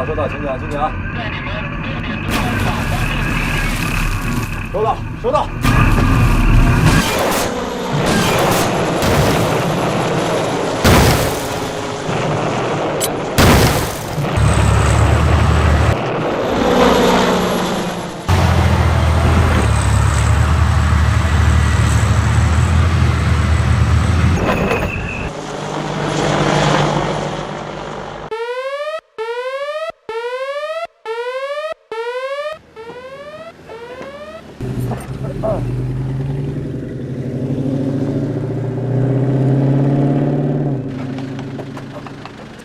收到，请讲，请讲。收到，收到。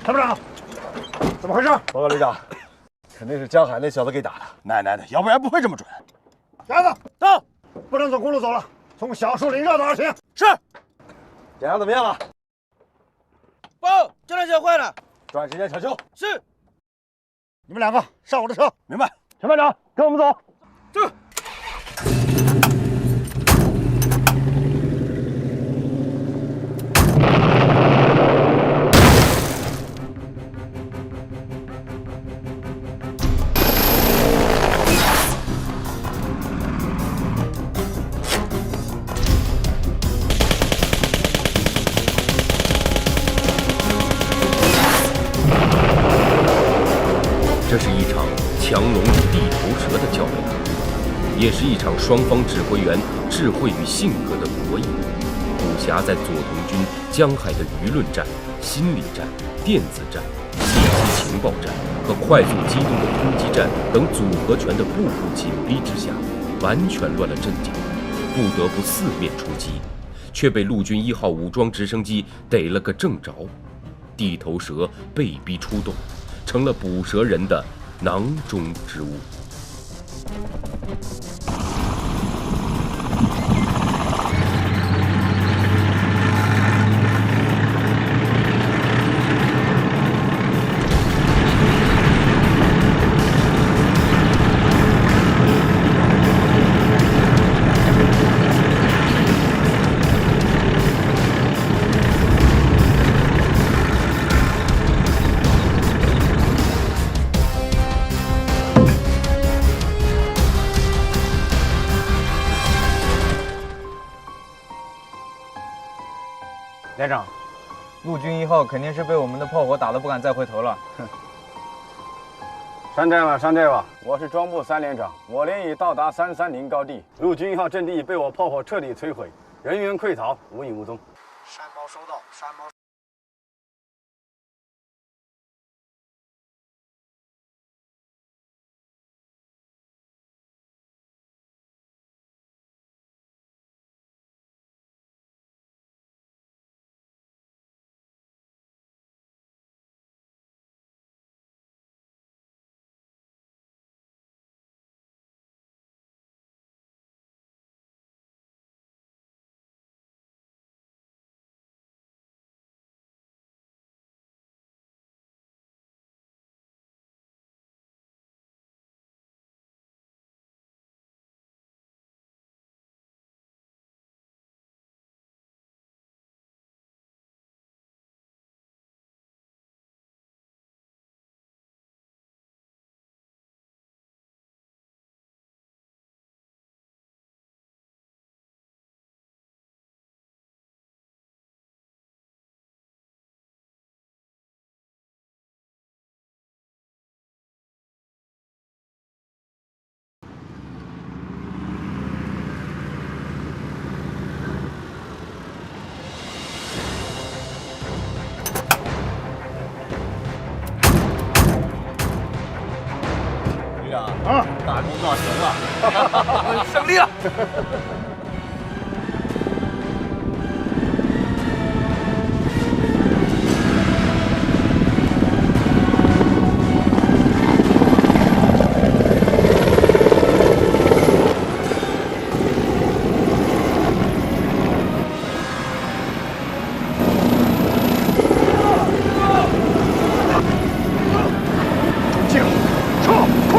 参谋长，怎么回事？报告旅长，肯定是江海那小子给打的。奶奶的，要不然不会这么准。鸭子到，不能走公路走了，从小树林绕道而行。是。检查怎么样了？报，这辆车坏了，抓紧时间抢修。是。你们两个上我的车。明白。陈班长，跟我们走。是。这是一场强龙与地头蛇的较量，也是一场双方指挥员智慧与性格的博弈。武侠在佐藤军江海的舆论战、心理战、电子战、信息情报战和快速机动的突击战等组合拳的步步紧逼之下，完全乱了阵脚，不得不四面出击，却被陆军1号武装直升机逮了个正着。地头蛇被逼出动，成了捕蛇人的囊中之物。连长，陆军1号肯定是被我们的炮火打得不敢再回头了。上阵吧，上阵吧！我是装部3连长，我连已到达330高地，陆军1号阵地被我炮火彻底摧毁，人员溃逃，无影无踪。山包收到，山包。大功告成了，胜利了！撤，快！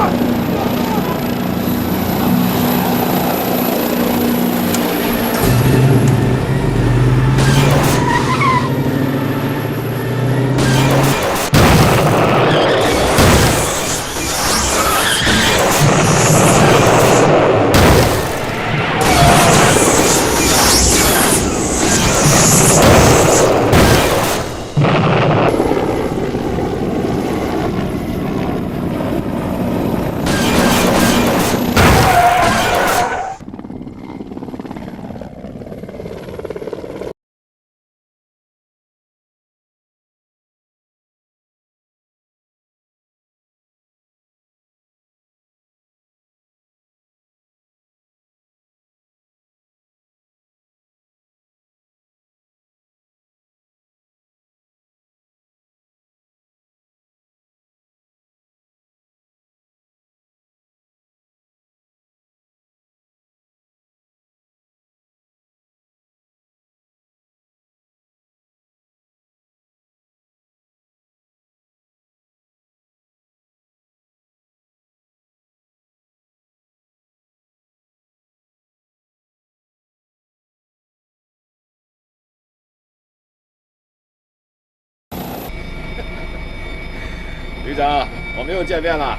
旅长，我们又见面了。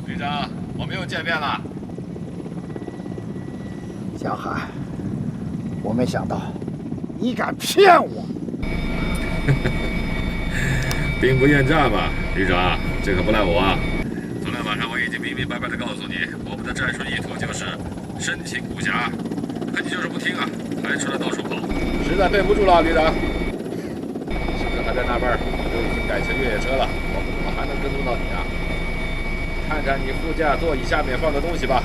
旅长，我们又见面了。江海，我没想到你敢骗我。兵不厌诈嘛，旅长，这可不赖我啊。昨天晚上我已经明明白白的告诉你，我们的战术意图就是深侵古峡，可你就是不听啊，还出来到处跑，实在背不住了，旅长。是不是还在纳闷都已经改成越野车了，我们怎么还能跟踪到你啊？看看你副驾座椅下面放的东西吧。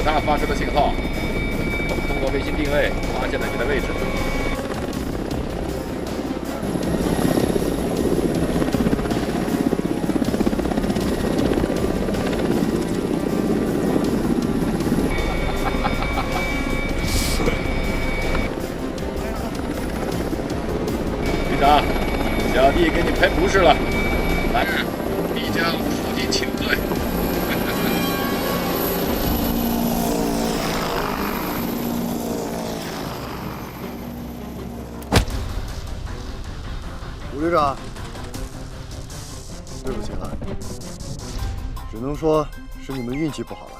他发出的信号，我们通过卫星定位发现了你的位置。队长，小弟给你赔不是了，来日必将负荆请罪。吴旅长，对不起了，只能说是你们运气不好了。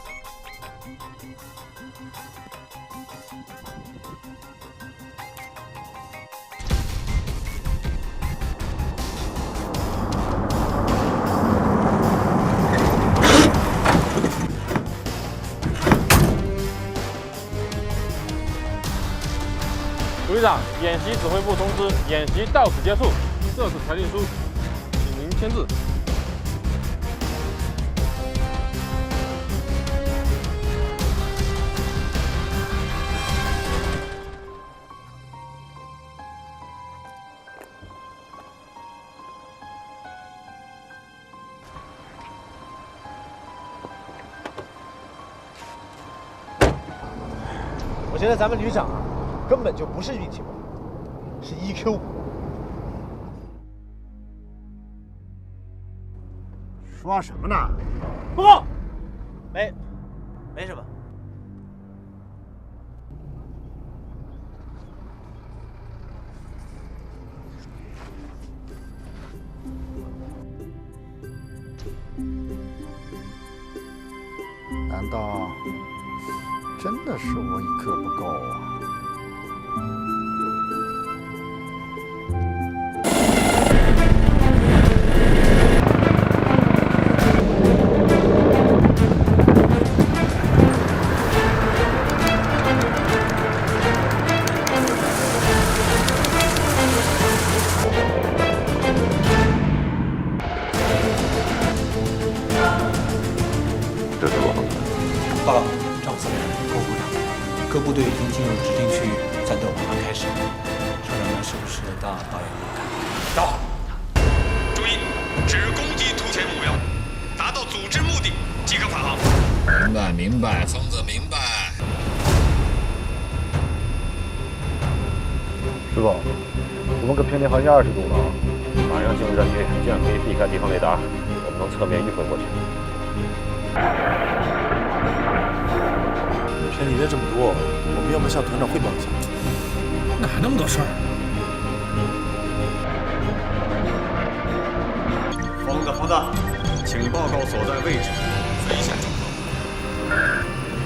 旅长，演习指挥部通知，演习到此结束。这是裁定书，请您签字。我觉得咱们旅长啊，根本就不是运气不好，是 EQ 不够。说什么呢？报告，没什么。难道真的是我一刻不够啊？这是我。报告，张司令、寇部长，各部队已经进入指定区域，战斗马上开始。首长们是不是到导演部看？到。注意，只攻击突前目标，达到组织目的即可返航。明白，疯子明白。师傅，我们可偏离航线20度了，马上进入战区，这样可以避开敌方雷达，我们能侧面迂回过去。偏离了这么多，我们要不要向团长汇报一下？哪那么多事儿？疯子，请报告所在位置，飞行状况。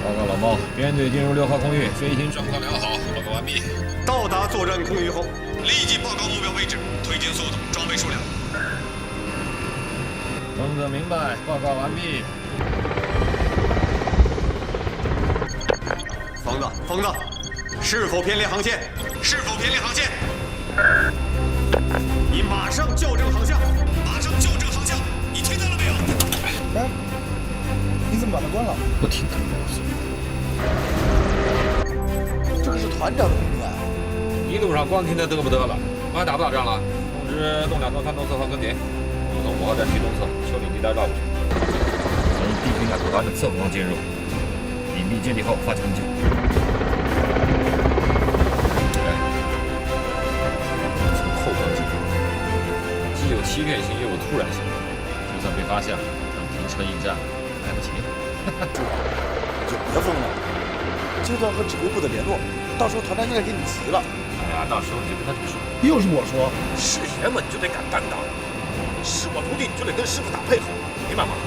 报告老猫，编队进入6号空域，飞行状况良好，报告完毕。到达作战空域后，立即报告目标位置、推进速度、装备数量。疯子明白，报告完毕。疯子，是否偏离航线？你马上校正航向！你听到了没有？哎，你怎么把它关了？不听他们啰嗦。这可是团长的命令啊！一路上光听他得不得了，我还打不打仗了？通知动2、动3、动4号跟紧，我们从5号战区东侧丘陵地带绕过去，从地平线轨道的侧方进入，隐蔽接地后发起跟进。从发现了，等停车应战，来不及了。就别疯了，阶段和指挥部的联络，到时候团长应该给你急了。哎呀，到时候你就跟他这么说。又是我说，是爷们就得敢担当，是我徒弟你就得跟师傅打配合，明白吗？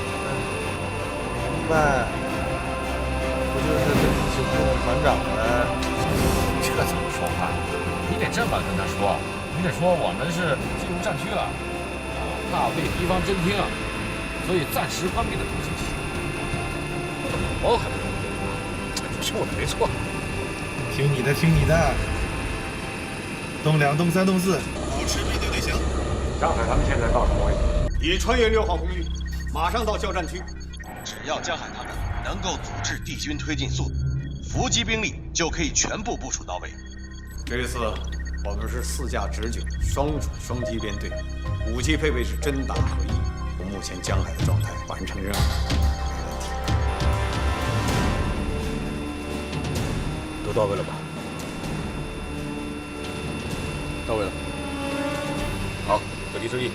明白。不就是跟你行动的团长呗？这怎么说话？你得这么跟他说，你得说我们是进入战区了，怕被敌方侦听，所以暂时关闭了通信系统。我还不容易吗？你说我的没错。听你的，听你的。洞2、洞3、洞4，保持面对队形。江海他们现在到什么位置？已穿越6号红域，马上到交战区。只要江海他们能够阻滞敌军推进速度，伏击兵力就可以全部部署到位。这次我们是4架直9双主双机编队，武器配备是真打合一。我目前江海的状态，完成任务没问题。都到位了吧？到位了。好，各地注意，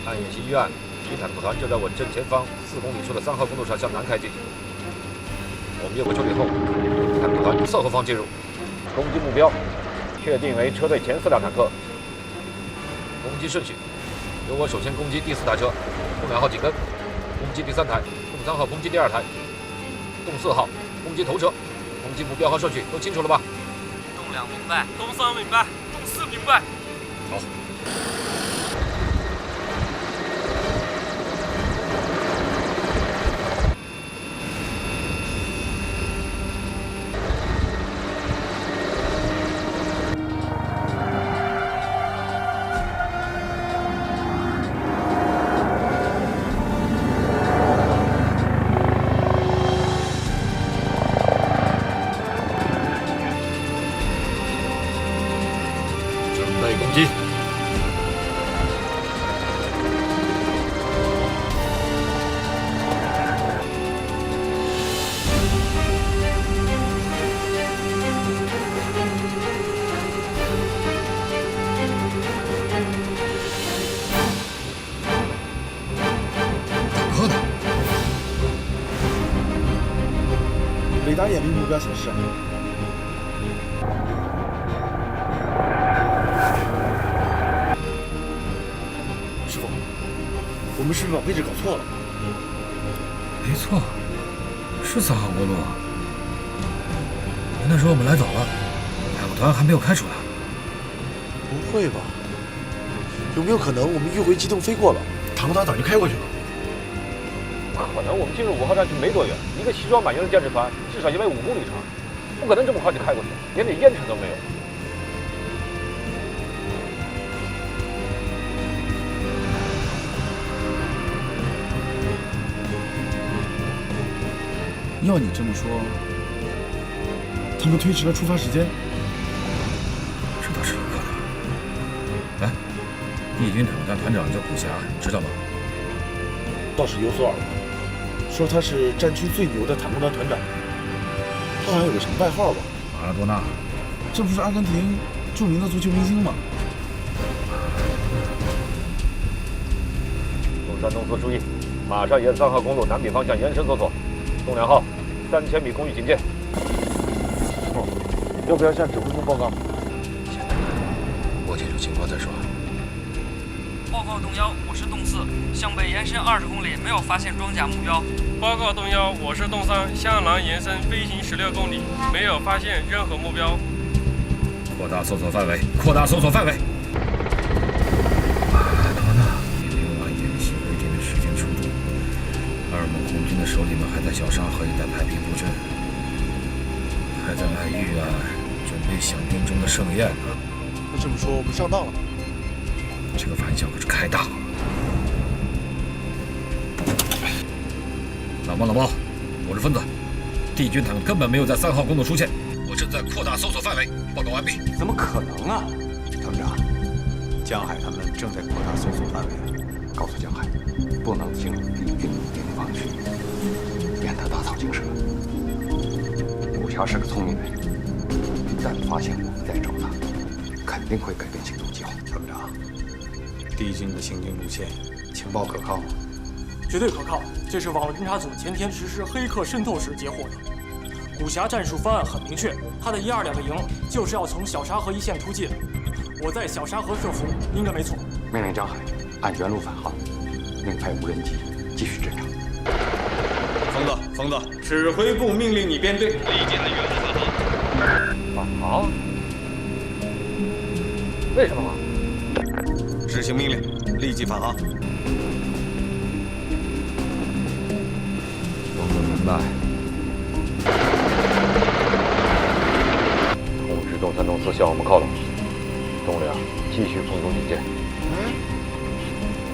按演习预案，敌坦克团就在我正前方4公里处的3号公路上向南开进。我们越过丘陵后，坦克团侧后方进入，攻击目标确定为车队前4辆坦克。攻击顺序由我首先攻击第4台车，洞2号紧跟，攻击第3台，洞3号攻击第2台，洞4号攻击头车。攻击目标和顺序都清楚了吧？洞2明白，洞3明白，洞4明白。好。攻击！坦克呢？雷达眼力目标显示。我们是不是把位置搞错了？没错，是3号公路。那时候我们来早了，坦克团还没有开出来。不会吧？有没有可能我们迂回机动飞过了，坦克团早就开过去了？可能我们进入5号战区没多远，一个西装满营的建制团至少也得5公里长，不可能这么快就开过去，连点烟尘都没有。要你这么说，他们推迟了出发时间，这倒是有可能。哎，义军坦克团团长叫古霞，你知道吗？倒是有所耳闻，说他是战区最牛的坦克团团长，他好像有个什么外号吧？马拉多纳，这不是阿根廷著名的足球明星吗？洞3、洞4注意，马上沿3号公路南北方向延伸搜索。洞2号，3000米空域警戒。要不要向指挥部报告？现在我记住情况再说。报告洞1，我是洞4，向北延伸20公里，没有发现装甲目标。报告洞1，我是洞3，向南延伸飞行16公里，没有发现任何目标。扩大搜索范围，扩大搜索范围。马拉多纳已经按演习规定的时间出动。阿尔蒙红军的首领们还在小沙河一带排兵布阵，还在爱玉啊准备响叮中的盛宴呢。那这么说，我们上当了？这个玩笑可是开大了。老包，我是分子，敌军坦克根本没有在3号公路出现，我正在扩大搜索范围。报告完毕。怎么可能啊，团长？江海他们正在扩大搜索范围，告诉江海，不能进入敌军边防区，免得打草惊蛇。武侠是个聪明人，一旦发现我们在找他，肯定会改变。行动计划。团长，敌军的行军路线情报可靠吗？绝对可靠。这是网络侦察组前天实施黑客渗透时截获的。古峡战术方案很明确，他的1、2两个营就是要从小沙河一线突进。我在小沙河设伏，应该没错。命令张海按原路返航，另派无人机继续侦察。疯子，指挥部命令你编队，立即按原路返航。返航？为什么？执行命令，立即返航。疯子明白。通知东3、东4向我们靠拢，东2继续空中警戒。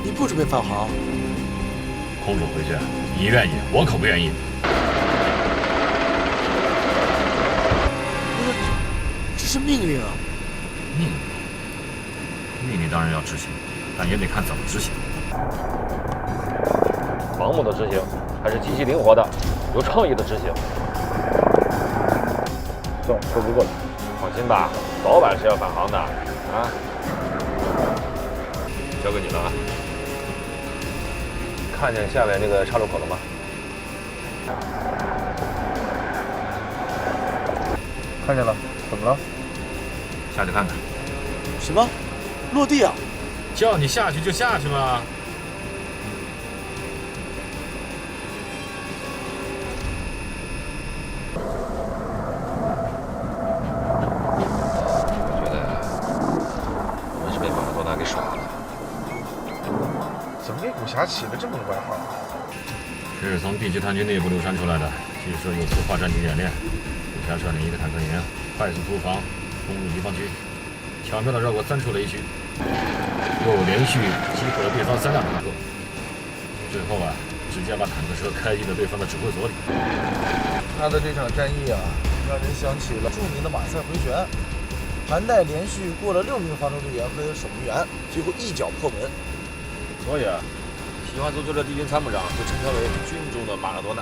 你不准备返航？空中回旋，你愿意，我可不愿意。这是命令啊！命令当然要执行，但也得看怎么执行。盲目的执行，还是极其灵活的、有创意的执行？算我说不过来。放心吧，早晚是要返航的啊！交给你了啊！看见下面那个岔路口了吗？看见了，怎么了？下去看看。什么？落地啊？叫你下去就下去嘛。我觉得我们是被马拉多纳给耍了。怎么给古峡起了这么个外号？这是从地区探军内部流传出来的，据说有次化战区演练，古峡率领1个坦克营快速突防，攻入敌方区，巧妙地绕过3处雷区，又连续击毁了对方3辆坦克，最后直接把坦克车开进了对方的指挥所里。他的这场战役让人想起了著名的马赛回旋，韩代连续过了6名防守队员和守门员，最后一脚破门。所以喜欢足球的敌军参谋长就称他为军中的马拉多纳。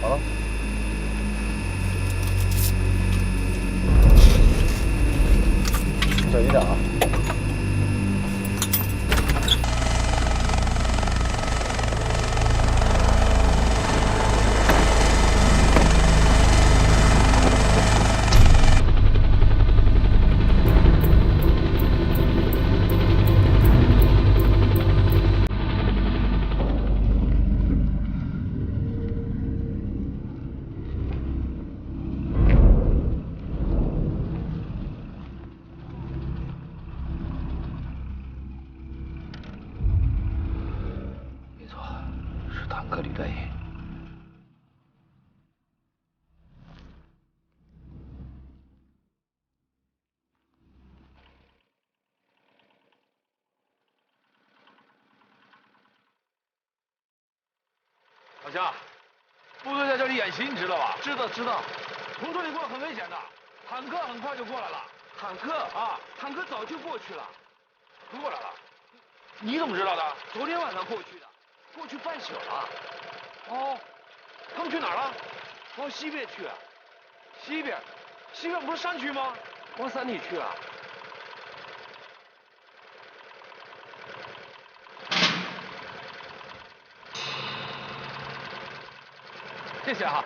好了，小心点啊！坦克旅队。老乡，部队在这里演习，你知道吧？知道。从这里过很危险的，坦克很快就过来了。坦克早就过去了，都过来了。你怎么知道的？昨天晚上过去的，过去半宿了。哦，他们去哪儿了？往西边去。西边不是山区吗？往山里去啊。谢谢啊。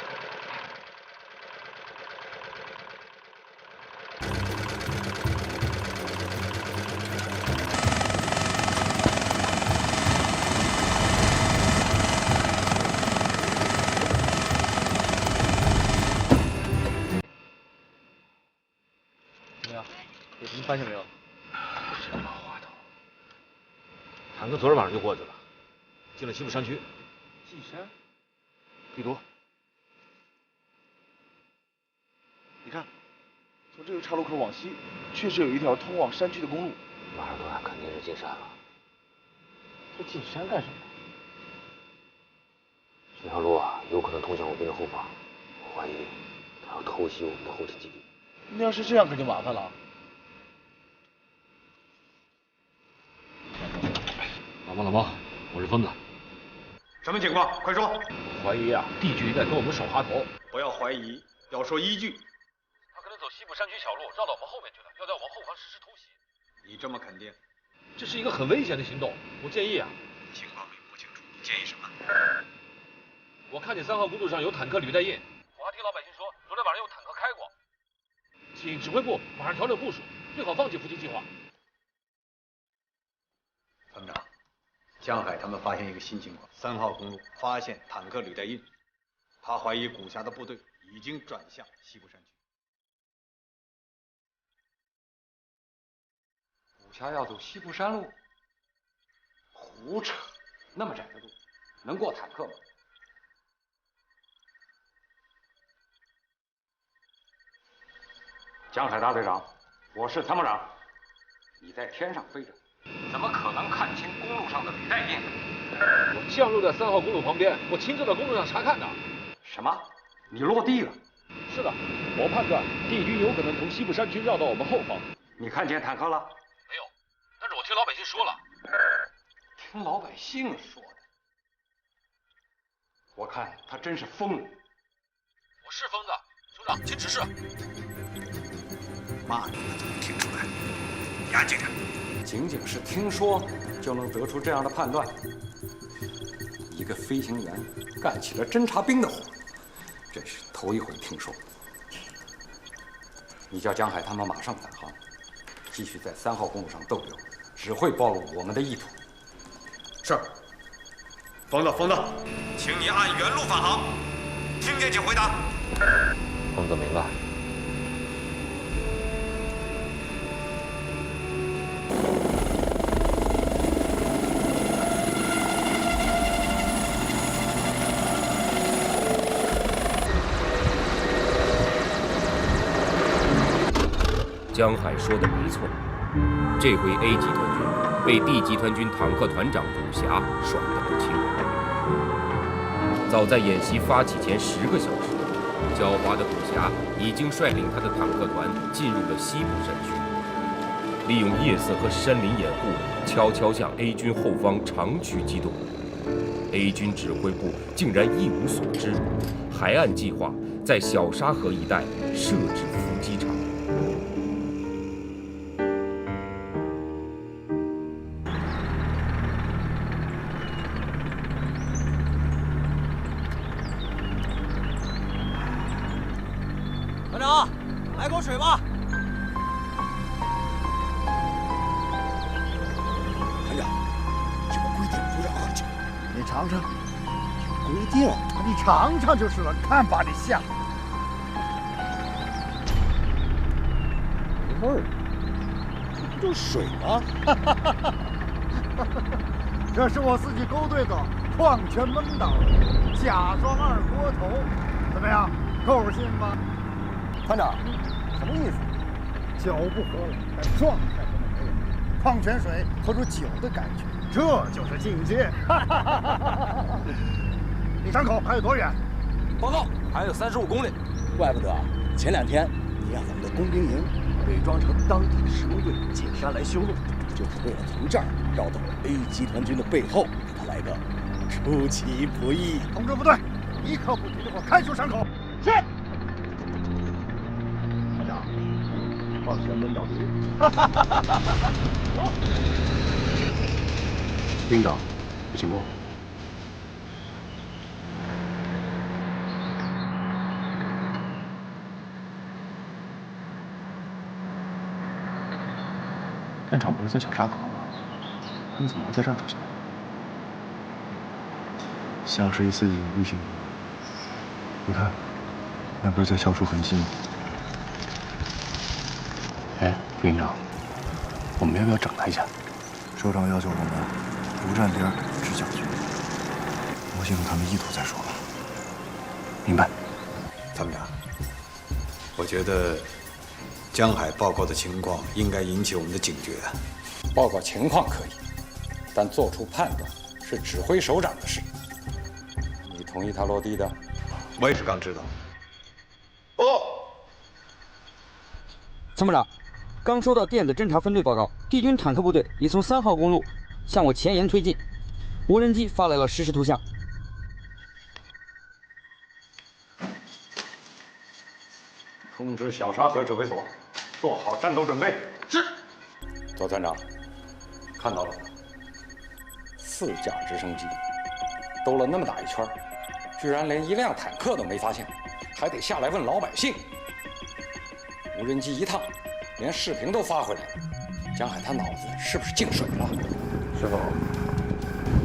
怎么样？有什么发现没有？什么话头？坦克昨儿晚上就过去了，进了西部山区。进山？地图。你看，从这个岔路口往西，确实有一条通往山区的公路。马尔多纳肯定是进山了。他进山干什么？这条路有可能通向我军的后方，我怀疑他要偷袭我们的后勤基地。那要是这样，可就麻烦了。老毛，我是疯子。什么情况？快说！怀疑啊，帝军在跟我们耍滑头。不要怀疑，要说依据。他可能走西部山区小路，绕到我们后面去了，要在我们后方实施突袭。你这么肯定？这是一个很危险的行动。我建议啊，情况并不清楚，你建议什么？我看见3号公路上有坦克履带印，我还听老百姓说，昨天晚上有坦克开过。请指挥部马上调整部署，最好放弃伏击计划。团长，江海他们发现一个新情况：3号公路发现坦克履带印，他怀疑古峡的部队已经转向西部山区。古峡要走西部山路？胡扯！那么窄的路，能过坦克吗？江海大队长，我是参谋长，你在天上飞着，怎么可能看清公路上的履带印？我降落在3号公路旁边，我亲自在公路上查看的。什么？你落地了？是的，我判断帝军有可能从西部山区绕到我们后方。你看见坦克了？没有，但是我听老百姓说了。听老百姓说的？我看他真是疯了。我是疯子，首长，请指示。骂你们都能听出来，严谨点。仅仅是听说就能得出这样的判断？一个飞行员干起了侦察兵的活，真是头一回听说。你叫江海他们马上返航，继续在3号公路上逗留，只会暴露我们的意图。是。疯子，请你按原路返航，听见请回答。疯子明白。江海说的没错，这回 A 集团军被 D 集团军坦克团长古霞耍得不轻。早在演习发起前10个小时，狡猾的古霞已经率领他的坦克团进入了西部山区，利用夜色和山林掩护，悄悄向 A 军后方长驱机动。A 军指挥部竟然一无所知，还按计划在小沙河一带设置伏击场。团长，来口水吧。团长，有规定不让喝酒。你尝尝。有规定，你尝尝就是了，看把你吓。没味儿，这不就是水吗？这是我自己勾兑的矿泉蒙岛甲双2锅头，怎么样？够劲吧？团长，什么意思？酒不喝了，但状态不能没有。矿泉水喝出酒的感觉，这就是境界。离山口还有多远？报告，还有35公里。怪不得前2天你让咱们的工兵营伪装成当地施工队进山来修路，就是为了从这儿绕到 A 集团军的背后，给他来个出其不意。通知部队，一刻不许给我开出山口。是。团长，矿泉门到底。走。领导，有情况。战场不是在小沙口吗？他们怎么会在这儿出现？像是一次例行。你看，那不是在消除痕迹吗？哎，副营长，我们要不要整他一下？首长要求我们不站边，只讲局。摸清楚他们意图再说吧。明白。参谋长，我觉得江海报告的情况应该引起我们的警觉。报告情况可以，但做出判断是指挥首长的事。你同意他落地的？我也是刚知道。报告。参谋长，刚收到电子侦察分队报告，敌军坦克部队已从3号公路向我前沿推进。无人机发来了实时图像。通知小沙河指挥所，做好战斗准备。是。左团长，看到了吗？4架直升机兜了那么大一圈，居然连一辆坦克都没发现，还得下来问老百姓。无人机一趟，连视频都发回来了。江海他脑子是不是进水了？师傅，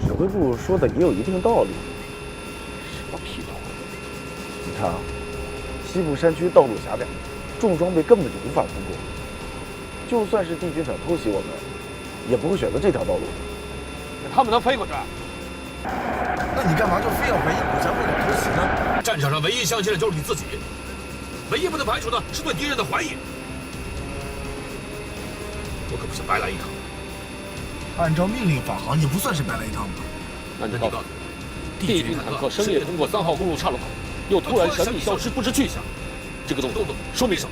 指挥部说的也有一定道理。什么屁话？你看啊，西部山区道路狭窄，重装备根本就无法通过。就算是地军想偷袭我们，也不会选择这条道路。他们能飞过去？那你干嘛就非要怀疑古强会想偷袭呢？战场上唯一相信的就是你自己，唯一不能排除的是对敌人的怀疑。我可不想白来一趟。按照命令返航也不算是白来一趟吧？那你告诉我，地军坦克深夜通过3号公路岔路口，又突然神秘消失，不知去向，这个动作说明什么？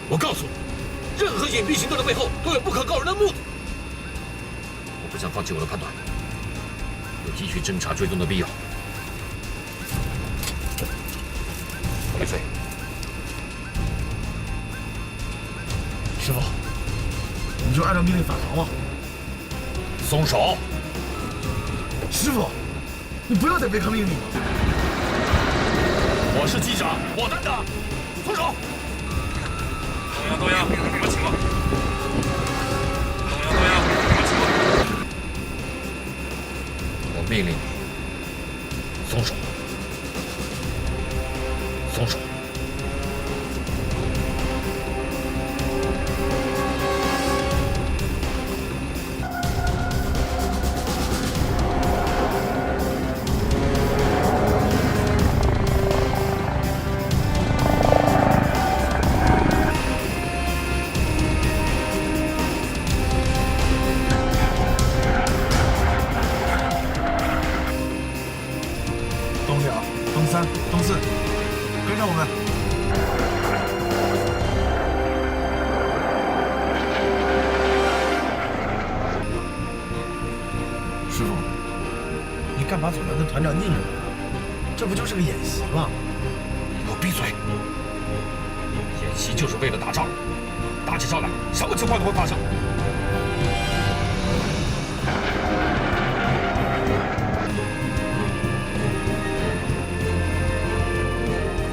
我告诉你，任何隐蔽行动的背后都有不可告人的目的。我不想放弃我的判断，有继续侦查追踪的必要。李飞，师傅，你就按照命令返航吧。松手！师傅，你不要再违抗命令了。我是机长，我担当。松手！东阳，什么情况？东阳，什么情况？我命令你松手！松手！东2、东3、东4，跟上我们。师傅，你干嘛总要跟团长拧着呢？这不就是个演习吗？你给我闭嘴！演习就是为了打仗，打起仗来，什么情况都会发生。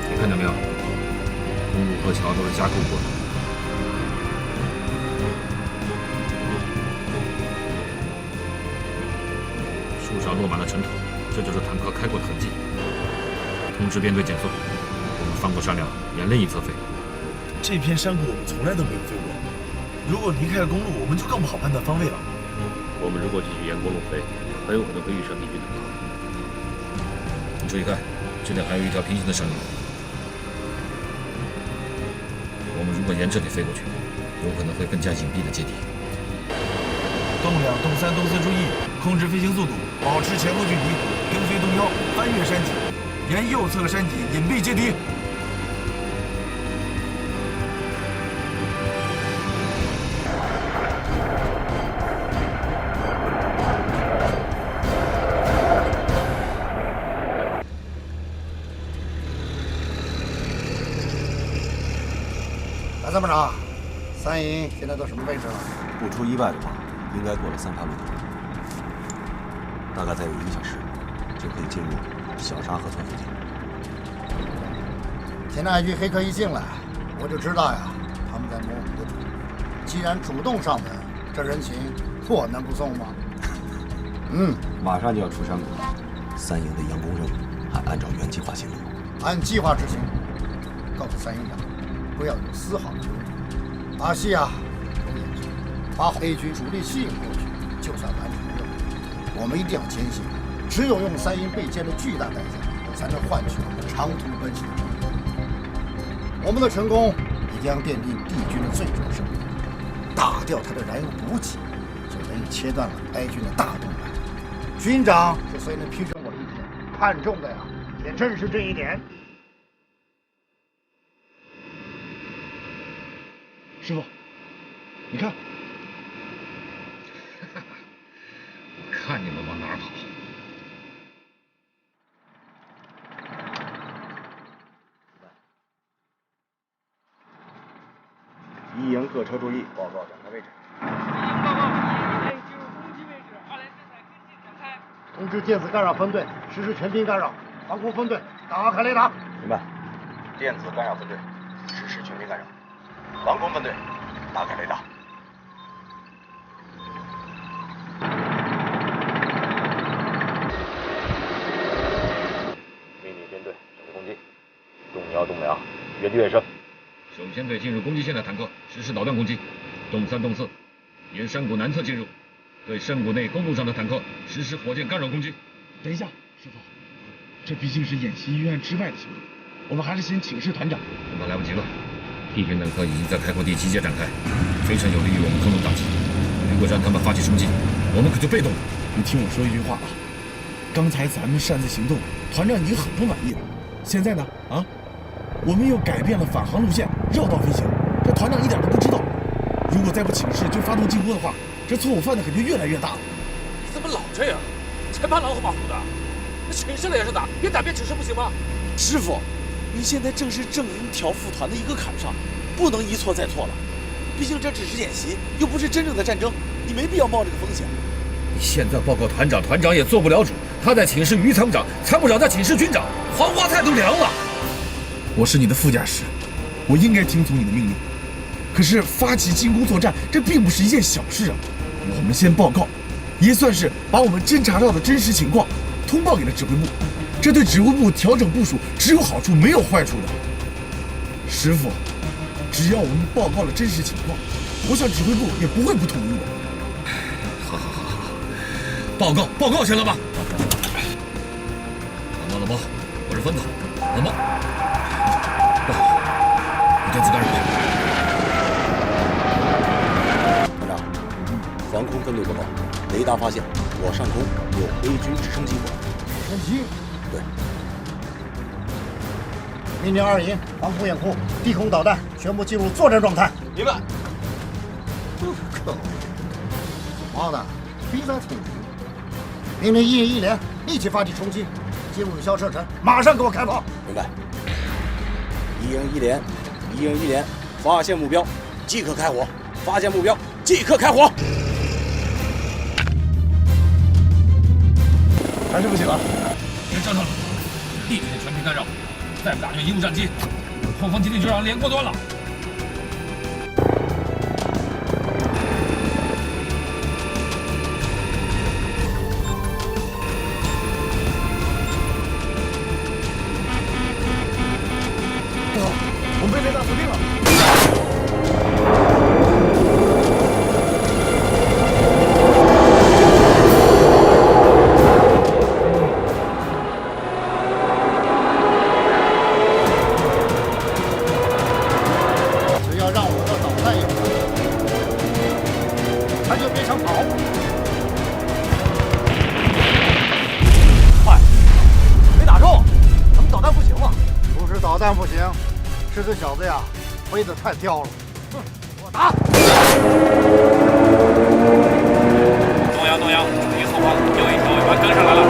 你看到没有？公路和桥都是加固过的。树上落满了尘土，这就是坦克开过的痕迹。通知编队减速，我们翻过山梁，沿另一侧飞。这片山谷我们从来都没有飞过，如果离开了公路，我们就更不好判断方位了。我们如果继续沿公路飞，很有可能会遇上敌军坦克。你注意看，这里还有一条平行的山路。我们如果沿这里飞过去，有可能会更加隐蔽的接敌。东2、东3、东4注意，控制飞行速度，保持前后距离，跟随东1，翻越山脊，沿右侧山脊隐蔽接敌。参谋长，3营现在到什么位置了？不出意外的话，应该过了3帕路口，大概再有1个小时就可以进入小沙河村附近。前两句黑客一进来，我就知道呀，他们在摸我们的底。既然主动上门，这人情我能不送吗？马上就要出山谷了，3营的佯攻任务还按照原计划行动。按计划执行。告诉3营长，不要有丝毫的犹豫。阿西啊，有眼睛，把 A 军主力吸引过去，就算完成任务。我们一定要坚信，只有用3营备歼的巨大代价，才能换取我们长途奔袭的成功。我们的成功也将奠定敌军的最终胜利。打掉他的燃油补给，就等于切断了 A 军的大动脉。军长之所以能批准我的意见，看重的呀，也正是这一点。师傅，你看，一营各车注意，报告展开位置。报告，一营进入攻击位置，2连正在跟进展开。通知电子干扰分队实施全频干扰，防空分队打开雷达。明白。电子干扰分队实施全频干扰，防空分队打开雷达。命令编队准备攻击，动摇动2，原地跃升。首先对进入攻击线的坦克实施导弹攻击，动3、动4，沿山谷南侧进入，对山谷内公路上的坦克实施火箭干扰攻击。等一下，师傅，这毕竟是演习预案之外的行动，我们还是先请示团长。恐怕来不及了，敌军坦克已经在开阔地集结展开，非常有利于我们空中打击。如果让他们发起冲击，我们可就被动了。你听我说一句话啊，刚才咱们擅自行动，团长已经很不满意了。现在呢，我们又改变了返航路线，绕道飞行，这团长一点都不知道。如果再不请示就发动进攻的话，这错误犯的可就越来越大了。你怎么老这样？才怕狼虎马虎的。那请示了也是打，别打别请示不行吗？师傅，你现在正是正营调副团的一个坎上，不能一错再错了。毕竟这只是演习，又不是真正的战争，你没必要冒这个风险。你现在报告团长，团长也做不了主，他在请示于参长，参谋长在请示军长，黄花菜都凉了。我是你的副驾驶，我应该听从你的命令。可是发起进攻作战，这并不是一件小事啊。我们先报告，也算是把我们侦察到的真实情况通报给了指挥部，这对指挥部调整部署只有好处没有坏处的。师傅，只要我们报告了真实情况，我想指挥部也不会不同意的。好，报告，行了吧？老毛，我是分子，老毛，有电子干扰。团长，防空分队报告，雷达发现我上空有A军直升机过来。直升机？对。命令2营防空掩护，地空导弹全部进入作战状态。明白。可恶！妈的，逼咱挺敌。命令1营1连立即发起冲击，进入有效射程，马上给我开炮。明白。1营1连，发现目标，即刻开火。发现目标，即刻开火。还是不行啊！别折腾了，地底的全频干扰，再不打就贻误战机，后方基地就让连过端了。不好，我们被雷达锁定了。只要让我的导弹有他就别想跑。快，没打中，咱们导弹不行了。不是导弹不行，是这小子呀飞得太刁了。哼，给我打！动摇，注意后方有一条尾巴跟上来了。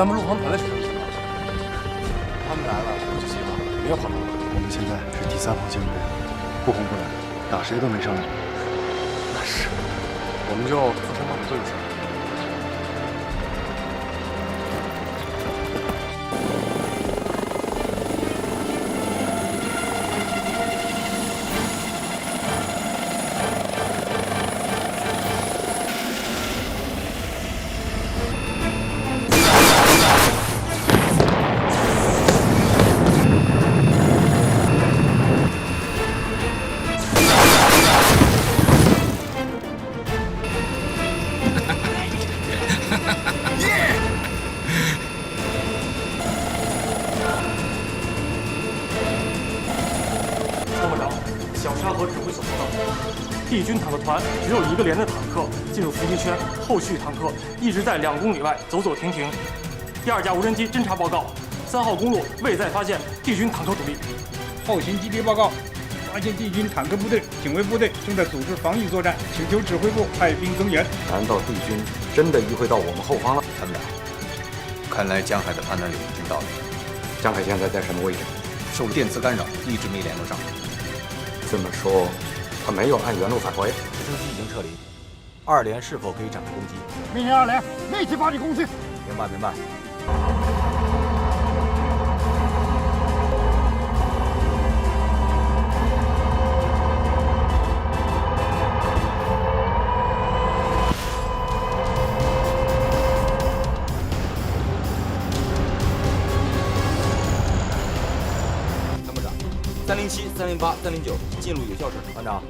咱们陆航团的是什么情况？他们来了，不仔细了，不要跑了。我们现在是第3方舰队，不攻不来，打谁都没商量。那是，我们就自身帮助对付。帝军坦克团只有1个连的坦克进入伏击圈，后续坦克一直在2公里外走走停停。第2架无人机侦察报告，3号公路未再发现帝军坦克主力。后勤基地报告，发现帝军坦克部队、警卫部队正在组织防御作战，请求指挥部派兵增援。难道帝军真的移回到我们后方了？参谋长，看来江海的判断力已经到了。江海现在在什么位置？受电磁干扰，一直没联络上。这么说，他没有按原路返回。直升机已经撤离，2连是否可以展开攻击？命令2连立即发起攻击。明白，明白。参谋长，307、308、309进入有效射程。团长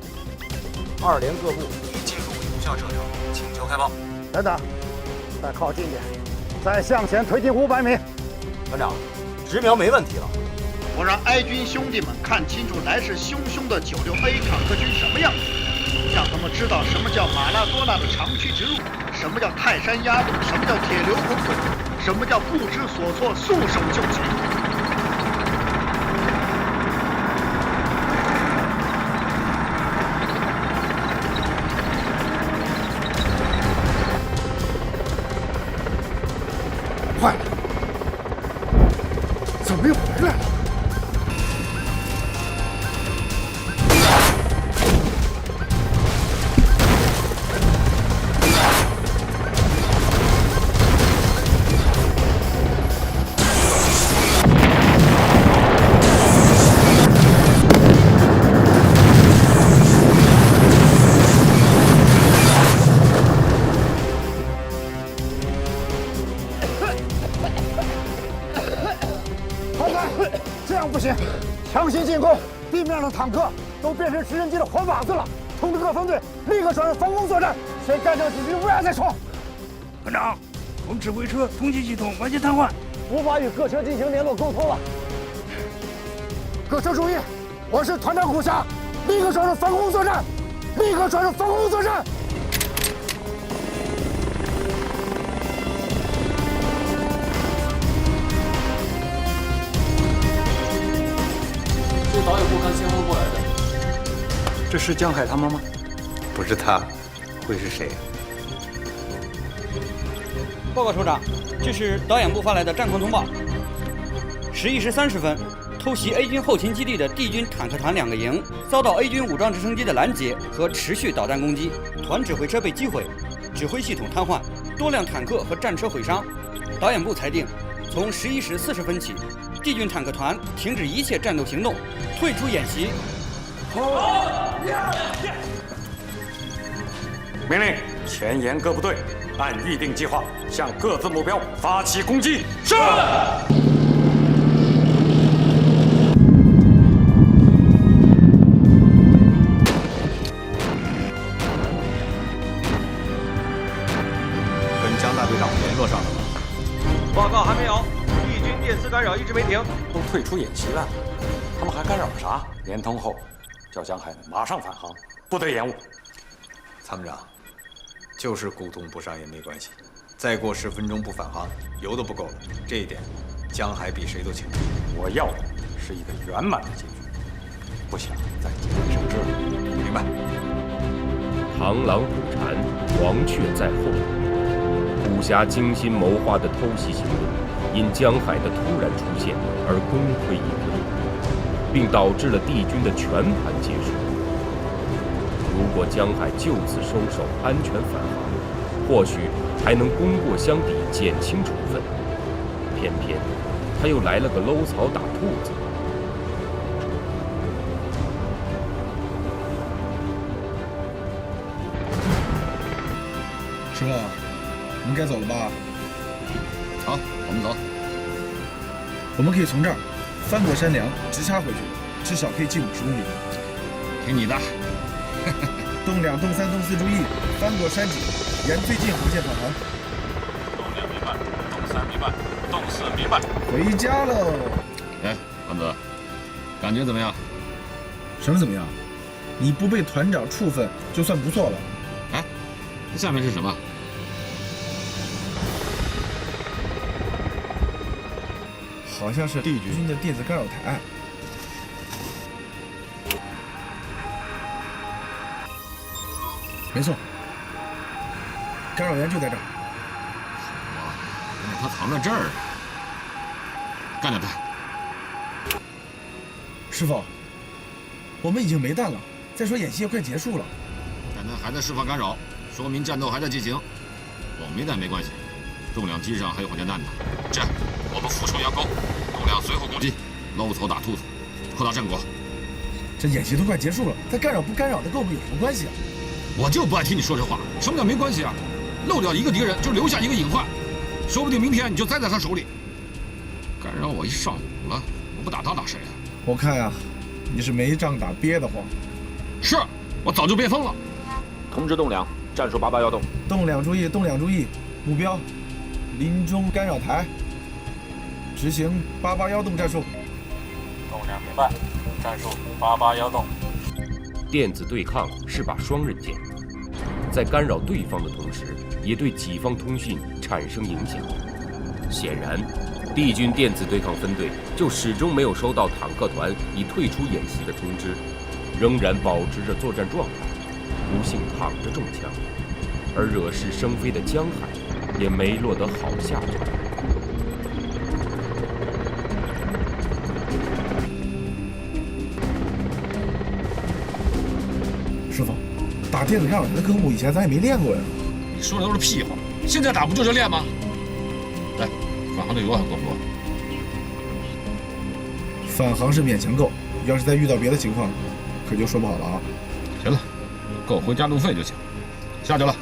，2连各部已进入有效射程，请求开炮。等等，再靠近点，再向前推进500米。团长，直瞄没问题了。我让哀军兄弟们看清楚来势汹汹的96A 坦克军什么样，让他们知道什么叫马拉多纳的长驱直入，什么叫泰山压路，什么叫铁流滚滚，什么叫不知所措束手就擒。坏了，怎么又回来了？这样不行，强行进攻，地面上的坦克都变成直升机的活靶子了。通知各分队立刻转入防空作战，先干掉几局，不然再冲。团长，我们指挥车通信系统完全瘫痪，无法与各车进行联络沟通了。各车注意，我是团长古霞，立刻转入防空作战，立刻转入防空作战。是导演部看信号过来的。这是江海他们吗？不是他，会是谁呀？报告首长，这是导演部发来的战况通报。11时30分，偷袭 A 军后勤基地的帝军坦克团2个营遭到 A 军武装直升机的拦截和持续导弹攻击，团指挥车被击毁，指挥系统瘫痪，多辆坦克和战车毁伤。导演部裁定，从11时40分起，帝军坦克团停止一切战斗行动，退出演习。命令前沿各部队按预定计划向各自目标发起攻击。是。跟江大队长联络上了吗？报告还没有，敌军电磁干扰一直没停。都退出演习了，他们还干扰啥？联通后，叫江海马上返航，不得延误。参谋长，就是沟通不上也没关系，再过10分钟不返航，油都不够了。这一点，江海比谁都清楚。我要的是一个圆满的结局，不想再节外生枝了。明白。螳螂捕蝉，黄雀在后。武侠精心谋划的偷袭行动因江海的突然出现而功亏一篑，并导致了帝军的全盘结束。如果江海就此收手，安全返航，或许还能功过相抵，减轻处分。偏偏他又来了个搂草打兔子。师傅，我们该走了吧？好，我们走。我们可以从这儿翻过山梁，直插回去，至少可以进50公里。听你的。动2、动3、动4注意，翻过山脊，沿最近航线返航。动2明白，动3明白，动4明白。回家喽。哎，王子，感觉怎么样？什么怎么样？你不被团长处分就算不错了。哎，下面是什么？好像是帝军的电子干扰台。没错，干扰源就在这儿。他藏在这儿，干掉他！师傅，我们已经没弹了。再说演习也快结束了，但他还在释放干扰，说明战斗还在进行。我没弹没关系，重量机上还有火箭弹呢。这样，我们俯冲佯攻，重量随后攻击，搂草打兔子，扩大战果。这演习都快结束了，他干扰不干扰的跟我们有什么关系啊？我就不爱听你说这话。什么叫没关系啊？漏掉一个敌人就留下一个隐患，说不定明天你就栽在他手里。干扰我一上午了，我不打他打谁啊？我看呀，你是没仗打憋得慌。是，我早就憋疯了。通知动2，战术88要动。动2注意，动2注意，目标林中干扰台，执行88要动战术。动2明白，战术88要动。电子对抗是把双刃剑，在干扰对方的同时，也对己方通讯产生影响。显然，帝军电子对抗分队就始终没有收到坦克团已退出演习的通知，仍然保持着作战状态，不幸躺着中枪。而惹是生非的江海也没落得好下场。师傅，打电子干扰台的科目以前咱也没练过呀。你说的都是屁话，现在打不就是练吗？来，返航的油还够不够？返航是勉强够，要是再遇到别的情况，可就说不好了啊。行了，够回家路费就行。下去了。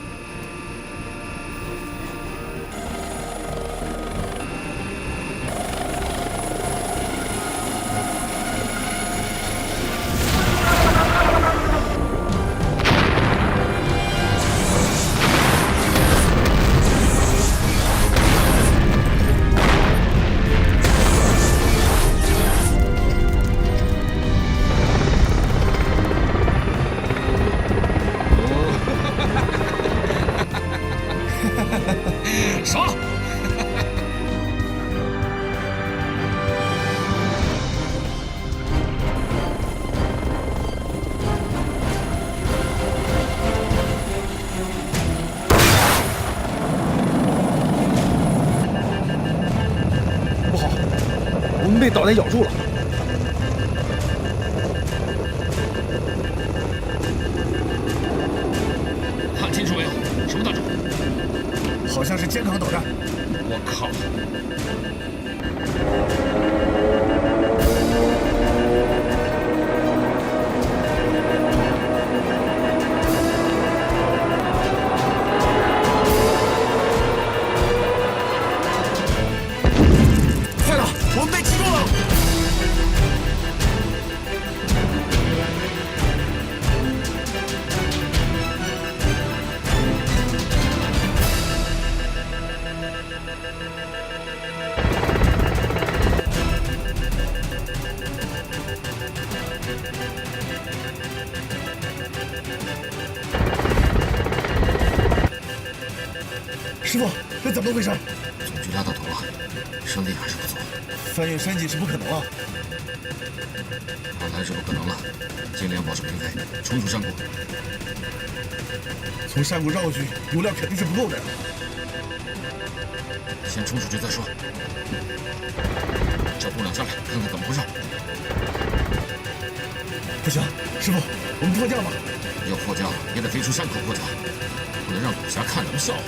爽！不好，我们被导弹咬住了。看清楚没有？什么弹种？好像是肩扛导弹。我靠！坏了，我们被击中了！师傅，这怎么回事？距拉到头了，胜利还是不错。翻越山脊是不可能了。看来是不可能了，尽量保持平飞，冲出山谷。从山谷绕过去，油料肯定是不够的。先冲出去再说。找部两下来，看看怎么回事。不行，师傅，我们迫降吧。要迫降也得飞出山口迫降，不能让古侠看咱们笑话。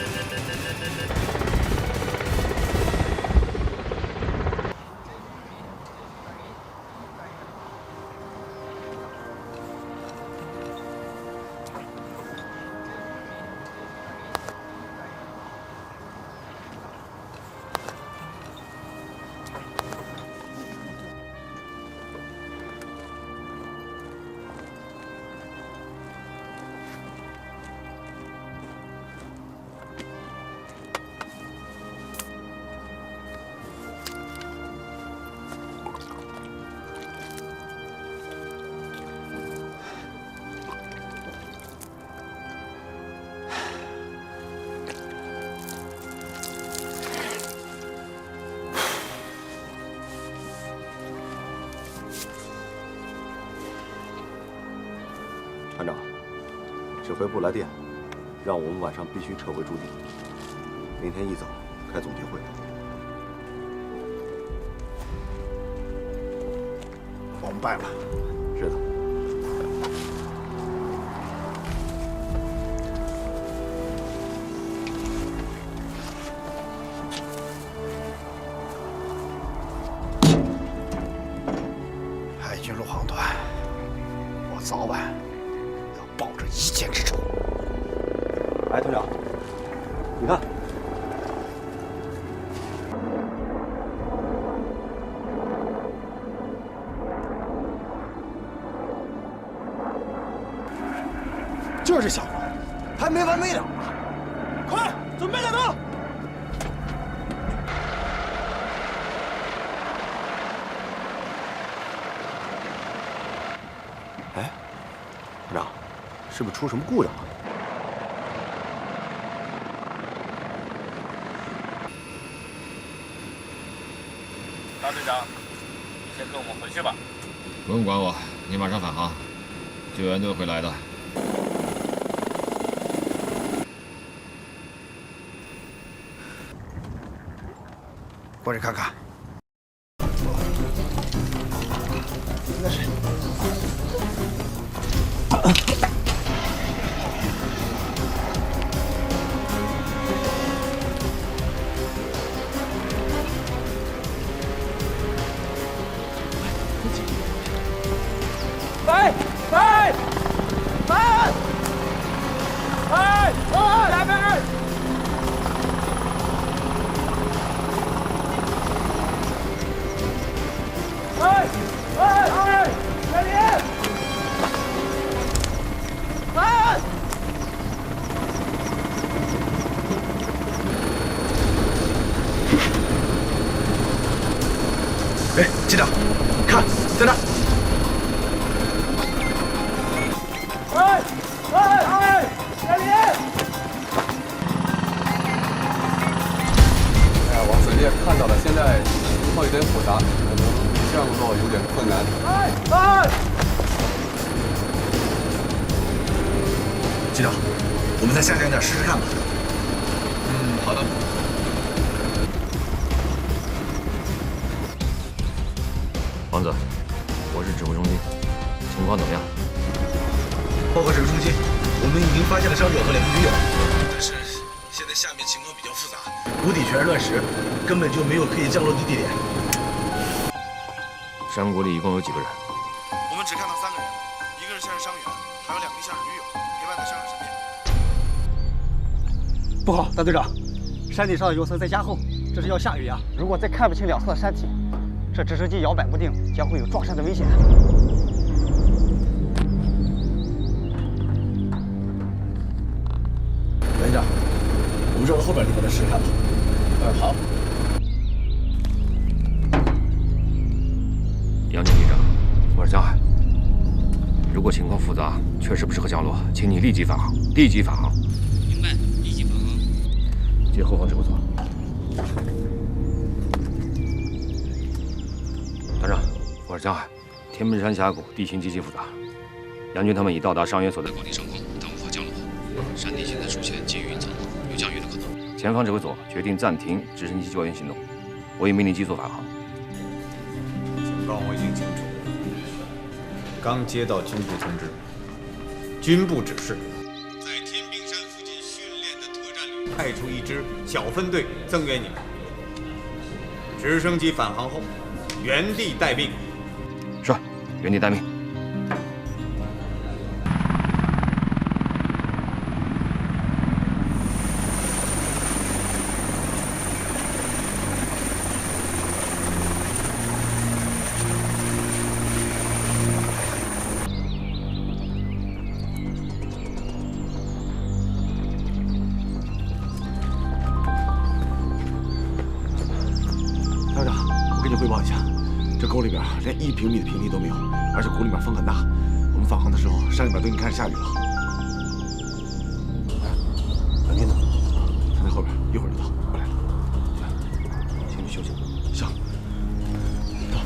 团长，指挥部来电，让我们晚上必须撤回驻地，明天一早开总结会。我们败了。是的。海军陆航团，我早晚要报这一箭之仇。哎，团长，你看，这小子还没完没了呢！快，准备战斗！哎，团长，是不是出什么故障了？大队长，你先跟我们回去吧。不用管我，你马上返航，救援队会来的。过去看看。那是。飞飞飞飞！来飞！小林！哎，机长，看，在那。小林！哎呀，王司令看到了，现在情况有点复杂，可能降落有点困难。机长，我们再下降点试试看吧。好的。王子，我是指挥中心，情况怎么样？报告指挥中心，我们已经发现了伤者和2名鱼友，但是现在下面情况比较复杂，谷底全是乱石，根本就没有可以降落的地点。山谷里一共有几个人？我们只看到3个人，一个是夏日伤员，还有2名夏日鱼友，陪伴在伤者身边。不好，大队长，山体上的油层在加厚，这是要下雨呀！如果再看不清两侧的山体，这直升机摇摆不定，将会有撞山的危险。连长，我们绕到后边地方再试试看吧。好。杨军队长，我是江海。如果情况复杂，确实不适合降落，请你立即返航，立即返航。明白，立即返航。接后方指挥所。团长，我是江海。天门山峡谷地形极其复杂，杨军他们已到达伤员所在高地上空，但无法降落。山体现在出现积云层，有降雨的可能。前方指挥所决定暂停直升机救援行动，我已命令机组返航。情况我已经清楚，刚接到军部通知，军部指示，在天兵山附近训练的特战旅派出一支小分队增援你们。直升机返航后，原地待命。是，原地待命。团长，我给你汇报一下，这沟里边连1平米的平地都没有，而且谷里面风很大。我们返航的时候，山里边都已经开始下雨了。杨军呢？他在后边，一会儿就到。过来了。先去休息。行。走。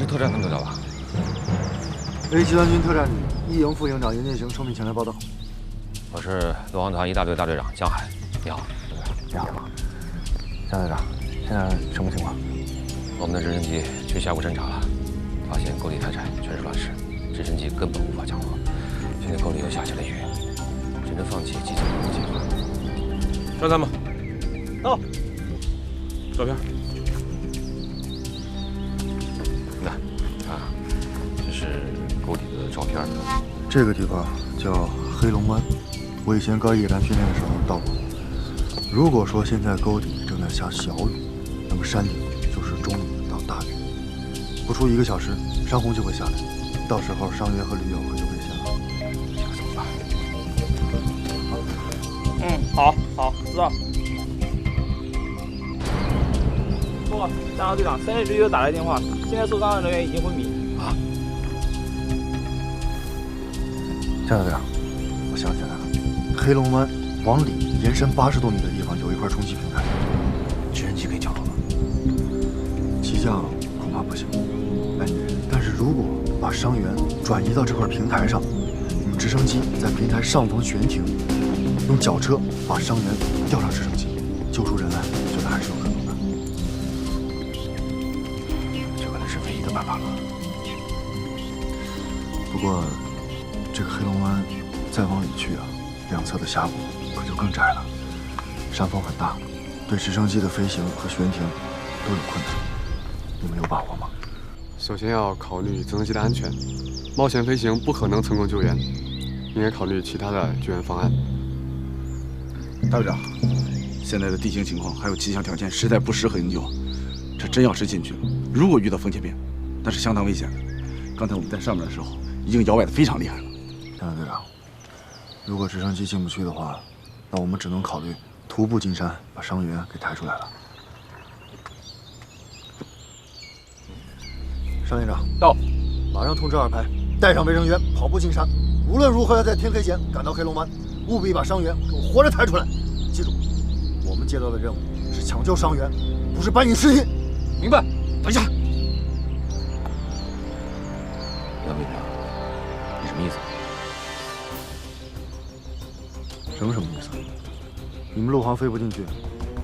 特战分队的吧 ？A 集团军特战旅一营副营长严建行奉命前来报道。我是陆航团1大队大队长江海，你好。你好，江队长，现在什么情况？我们的直升机去峡谷侦察了，发现沟地太窄，全是乱石，直升机根本无法降落。现在沟里又下起了雨，只能放弃机降落的计划。上参谋，到。照片。这是沟底的照片。这个地方叫黑龙湾，我以前高野战训练的时候到过。如果说现在沟底正在下小雨，那么山顶就是中雨到大雨，不出1个小时，山洪就会下来，到时候伤员和驴友可就危险了。这可怎么办？好，知道。不，三号队长，3队旅友打来电话，现在受伤的人员已经昏迷。江队长，我想起来了，黑龙湾往里延伸80多米的地方有一块冲击平台，直升机可以降落吗？急降恐怕不行。哎，但是如果把伤员转移到这块平台上，我们直升机在平台上方悬停，用绞车把伤员吊上直升机，救出人来，我觉得还是有可能的。这可能是唯一的办法了。不过，这个黑龙湾再往里去啊，两侧的峡谷可就更窄了，山风很大，对直升机的飞行和悬停都有困难。你们有把握吗？首先要考虑直升机的安全，冒险飞行不可能成功救援，应该考虑其他的救援方案。大队长，现在的地形情况还有气象条件实在不适合营救，这真要是进去了，如果遇到风切变，那是相当危险的。刚才我们在上面的时候，已经摇摆得非常厉害了。江队长，如果直升机进不去的话，那我们只能考虑徒步进山，把伤员给抬出来了。商连长到，马上通知2排，带上卫生员跑步进山，无论如何要在天黑前赶到黑龙湾，务必把伤员给我活着抬出来。记住，我们接到的任务是抢救伤员，不是搬运尸体。明白。等一下，杨队长，你什么意思？什么意思？你们陆航飞不进去，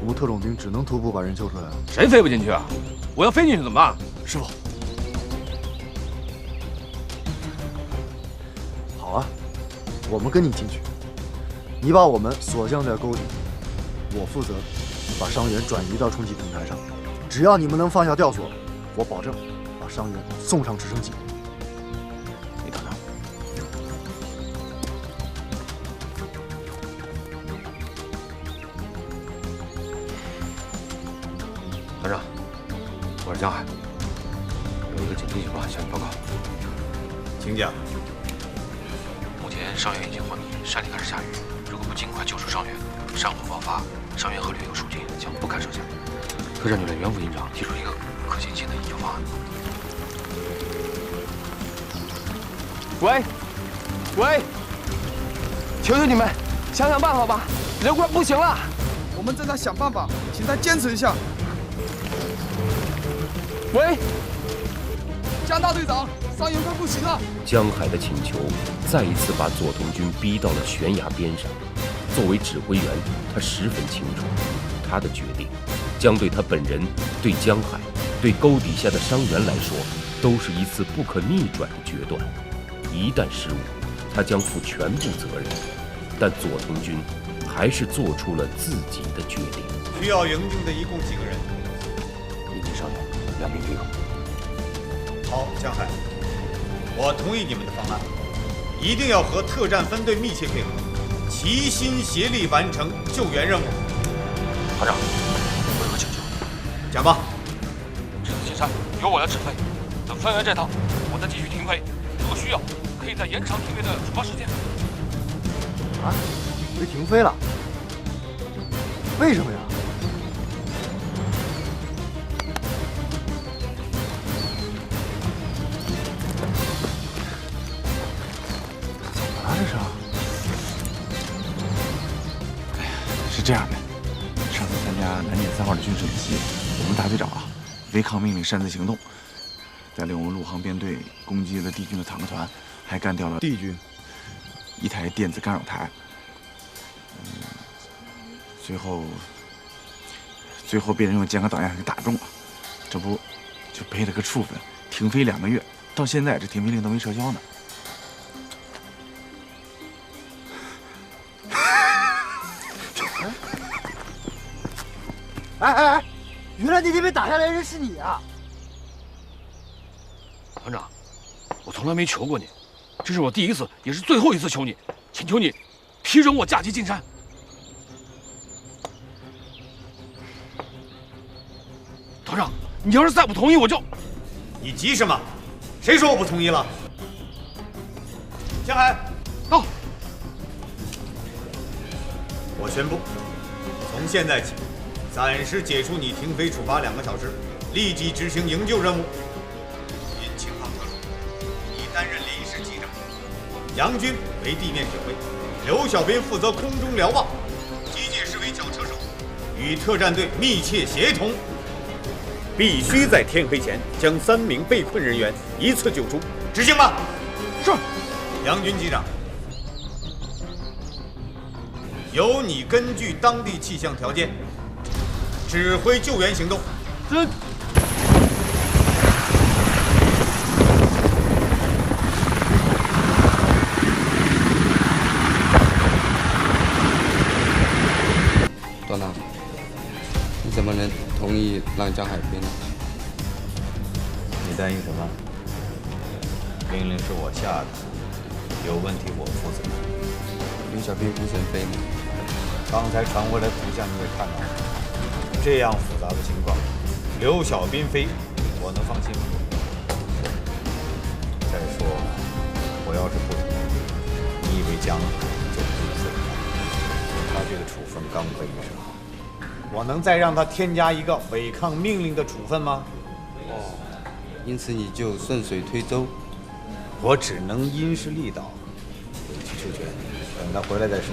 我们特种兵只能徒步把人救出来。谁飞不进去啊？我要飞进去怎么办？师傅，好啊，我们跟你进去，你把我们锁降在沟底，我负责把伤员转移到冲击平台上。只要你们能放下吊索，我保证把伤员送上直升机。你等等。团长，我是江海，有一个紧急情况向你报告。请讲。目前伤员已经昏迷，山里开始下雨，如果不尽快救出伤员，山洪爆发，伤员和旅游属境将不堪设想。特战队的袁副营长提出一个可行性的营救方案。喂，求求你们想想办法吧，人快不行了。我们正在想办法，请再坚持一下。喂，江大队长，伤员快不行了。江海的请求再一次把左童军逼到了悬崖边上。作为指挥员，他十分清楚，他的决定将对他本人、对江海、对沟底下的伤员来说，都是一次不可逆转的决断。一旦失误，他将负全部责任。但左童军还是做出了自己的决定。需要营救的一共几个人？1名伤员，2名军友。好，江海，我同意你们的方案，一定要和特战分队密切配合，齐心协力完成救援任务。团长，我有个请求。讲吧。这次进山由我来指挥，等伤员这趟，我再继续停飞。如果需要，可以再延长停飞的出发时间。啊，被停飞了？为什么呀？怎么了这是？哎呀，是这样的，上次参加南点3号的军事演习，我们大队长违抗命令擅自行动，带领我们陆航编队攻击了敌军的坦克团，还干掉了敌军一台电子干扰台。最后被人用健康导弹给打中了，这不就背了个处分，停飞2个月，到现在这停飞令都没撤销呢。哎，原来那天被打下来的人是你啊！团长，我从来没求过你，这是我第一次，也是最后一次求你，请求你批准我假期进山。团长，你要是再不同意，我就……你急什么？谁说我不同意了？江海，到。我宣布，从现在起，暂时解除你停飞处罚2个小时，立即执行营救任务。因情况特殊，你担任临时机长，杨军为地面指挥，刘小斌负责空中瞭望，机械师为轿车手，与特战队密切协同。必须在天黑前将3名被困人员一次救出，执行吧。是。杨军机长，由你根据当地气象条件指挥救援行动。是。段长，你怎么能同意让江海飞呢？你担心什么？命令是我下的，有问题我负责。刘小兵不准飞吗？刚才传回来图像你也看到了，这样复杂的情况，刘小斌飞，我能放心吗？再说，我要是不同意，你以为江海就不自然？他这个处分刚被上，我能再让他添加一个违抗命令的处分吗？哦，因此你就顺水推舟。我只能因势利导，委曲求全，等他回来再说。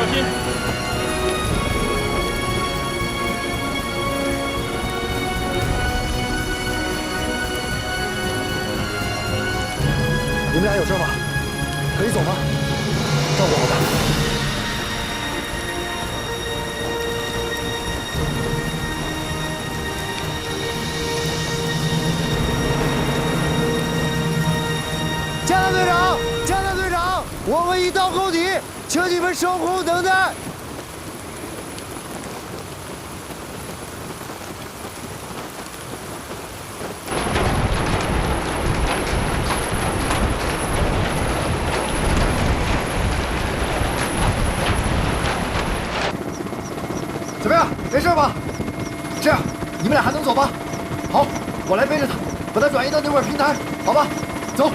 小心！你们俩有事吗？可以走吗？照顾好他。江南队长，江南队长，我们已到沟底，请你们守空等待。怎么样？没事吧？这样，你们俩还能走吧？好，我来背着他，把他转移到那块平台，好吧？走。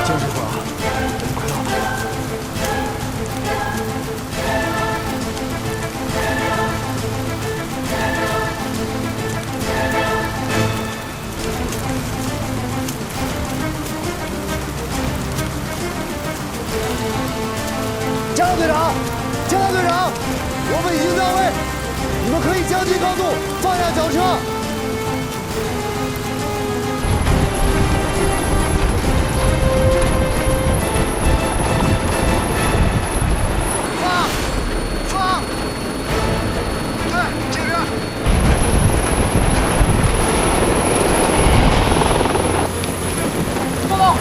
坚持会儿啊，我们快到了。江南队长，江南队长，我们已经到位，你们可以降低高度，放下脚车。放！对，这边。报告。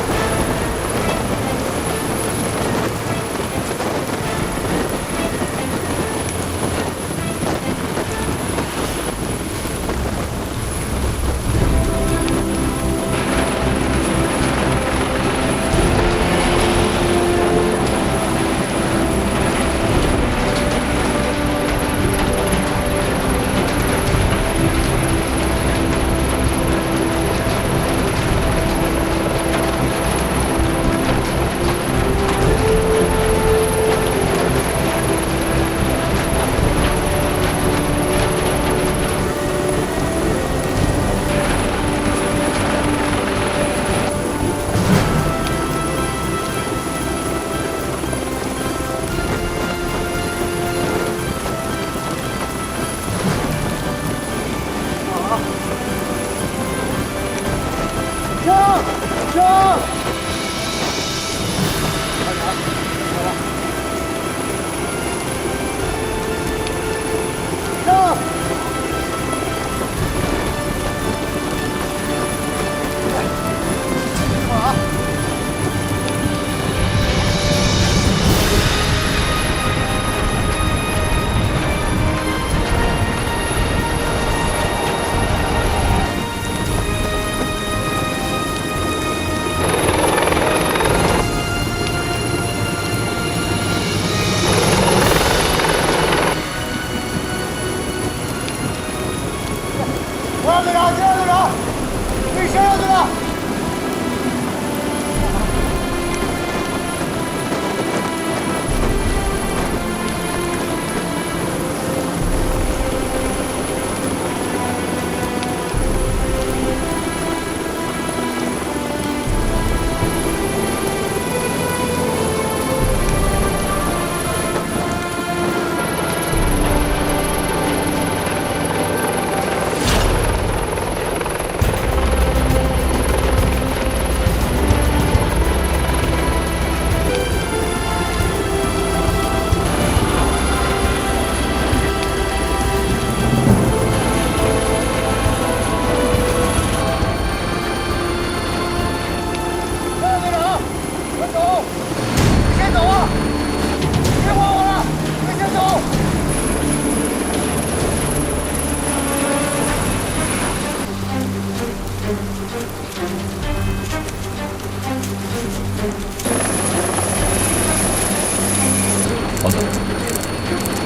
好的，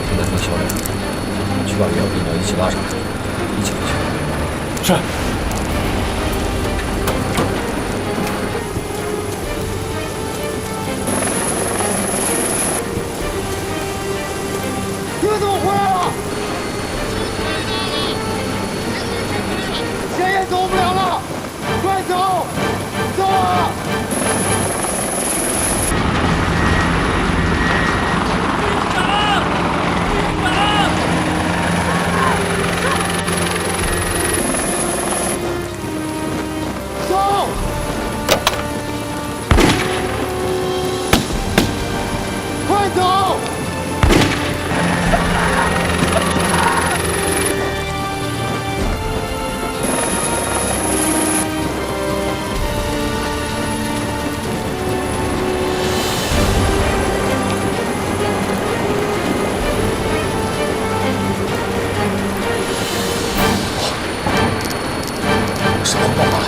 现在和小亮去把苗跟鸟一起拉上来，一起回去。是。你们怎么回来了？谁也走不了了，快走！走啊！走！快走！上红爆发！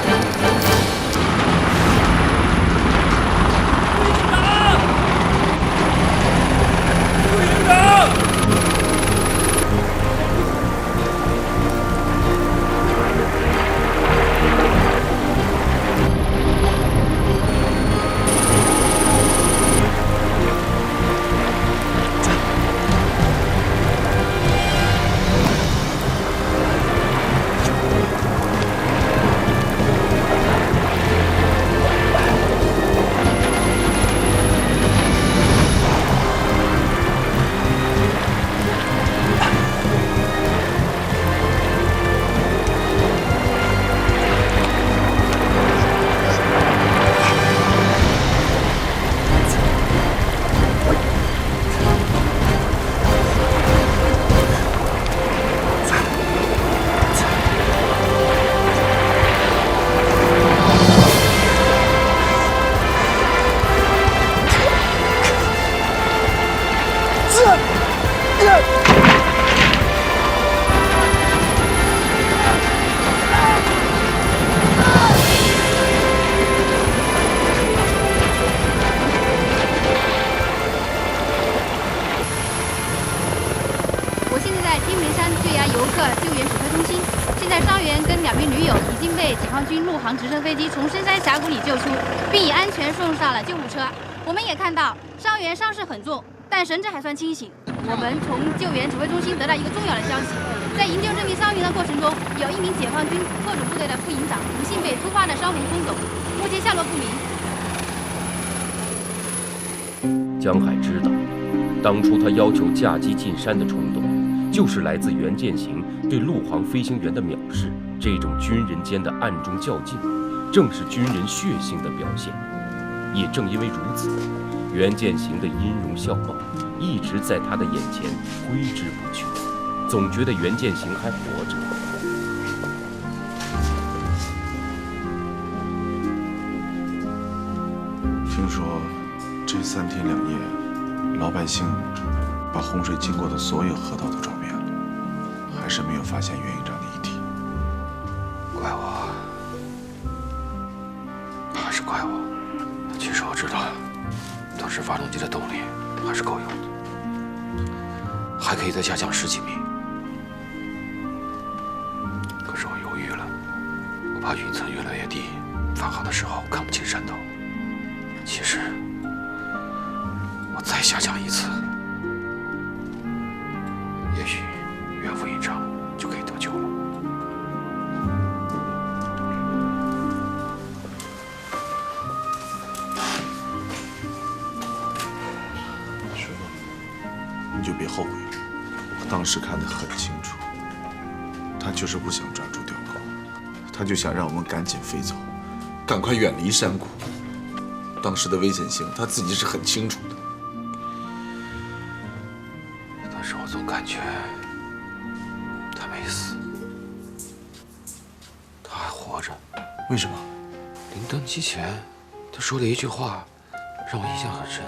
我现在在天门山坠崖游客救援指挥中心。现在伤员跟2名驴友已经被解放军陆航直升飞机从深山峡谷里救出，并已安全送上了救护车。我们也看到伤员伤势很重，但神志还算清醒。我们从救援指挥中心得到一个重要的消息，在营救这名伤员的过程中，有1名解放军特种部队的副营长不幸被突发的伤亡冲走，目前下落不明。江海知道，当初他要求驾机进山的冲动，就是来自袁剑行对陆航飞行员的藐视。这种军人间的暗中较劲，正是军人血性的表现。也正因为如此，袁剑行的音容笑貌一直在他的眼前挥之不去，总觉得袁剑行还活着。听说这3天2夜，老百姓把洪水经过的所有河道都找遍了，还是没有发现袁营长的遗体。怪我，还是怪我。其实我知道，当时发动机的动力还是够用的，还可以再下降10几米。可是我犹豫了，我怕云层越来越低，返航的时候看不清山头。其实，我再下降一次，也许袁副营长就可以得救了。师傅，你就别后悔了。我当时看得很清楚，他就是不想抓住吊口，他就想让我们赶紧飞走，赶快远离山谷。当时的危险性，他自己是很清楚的。但是我总感觉他没死，他还活着。为什么？临登机前，他说了一句话，让我印象很深，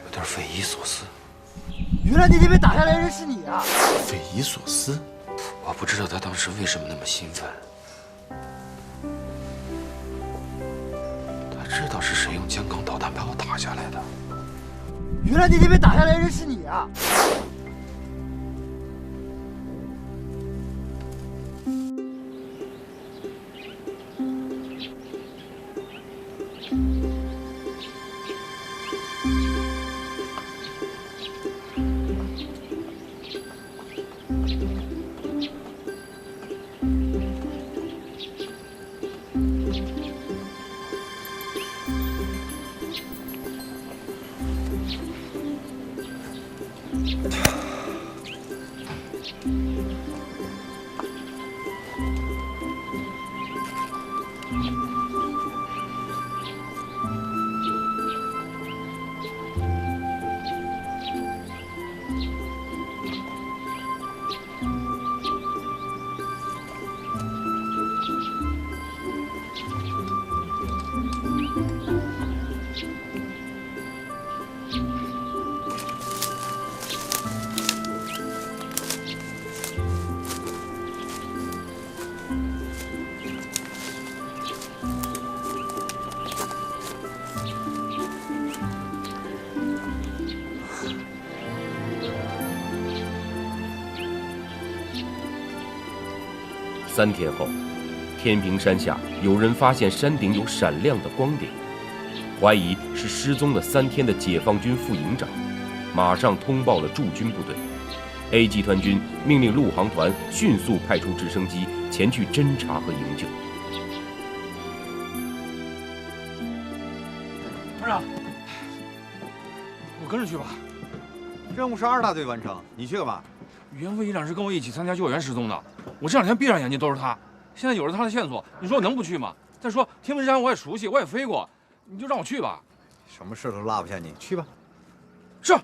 有点匪夷所思。原来那天被打下来的人是你啊！匪夷所思？我不知道他当时为什么那么兴奋。他知道是谁用江康导弹把我打下来的。原来那天被打下来的人是你啊！3天后，天平山下有人发现山顶有闪亮的光点，怀疑是失踪了3天的解放军副营长，马上通报了驻军部队。A 集团军命令陆航团迅速派出直升机前去侦察和营救。团长，我跟着去吧。任务是2大队完成，你去干嘛？袁副营长是跟我一起参加救援失踪的，我这2天闭上眼睛都是他。现在有了他的线索，你说我能不去吗？再说天门山我也熟悉，我也飞过，你就让我去吧。什么事都落不下你，去吧。是。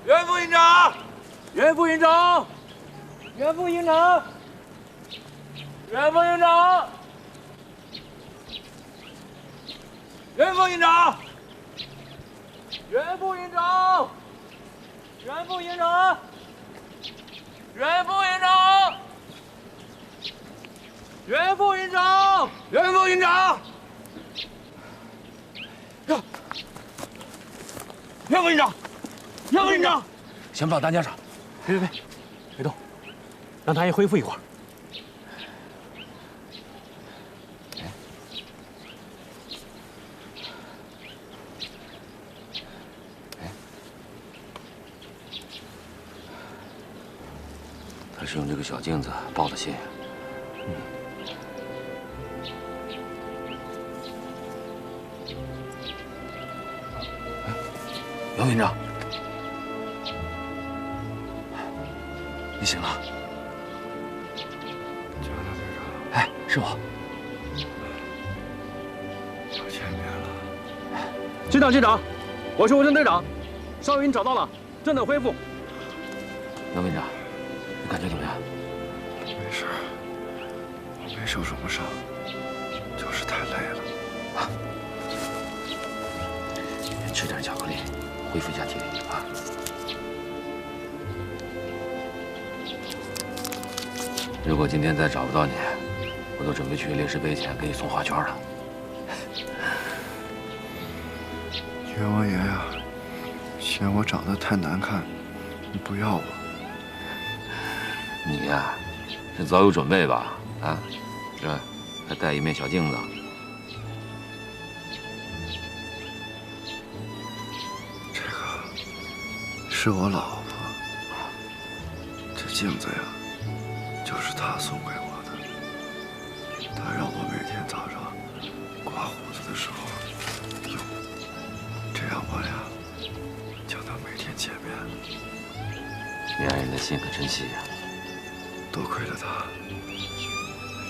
袁副营长，袁副营长，袁副营长，袁副营长，袁副营长，袁副营长，袁副营长，袁副营长，袁副营长，袁副营长，呀，袁副营长。袁副营长，先不到担架上，别动，让他也恢复一会儿。他是用这个小镜子报的信。袁副营长。你醒了，江大队长。哎，是我。又见面了。机长，我是吴军队长，伤员找到了，正在恢复。袁副营长，你感觉怎么样？没事，我没受什么伤，就是太累了。啊，吃点巧克力，恢复一下体力啊。如果今天再找不到你，我都准备去烈士碑前给你送花圈了。阎王爷呀，嫌我长得太难看，你不要我。你呀，是早有准备吧？啊，这还带一面小镜子。这个是我老婆，这镜子呀。就是他送给我的。他让我每天早上刮胡子的时候用，这样我俩就能每天见面。你爱人的心可真细呀！多亏了他，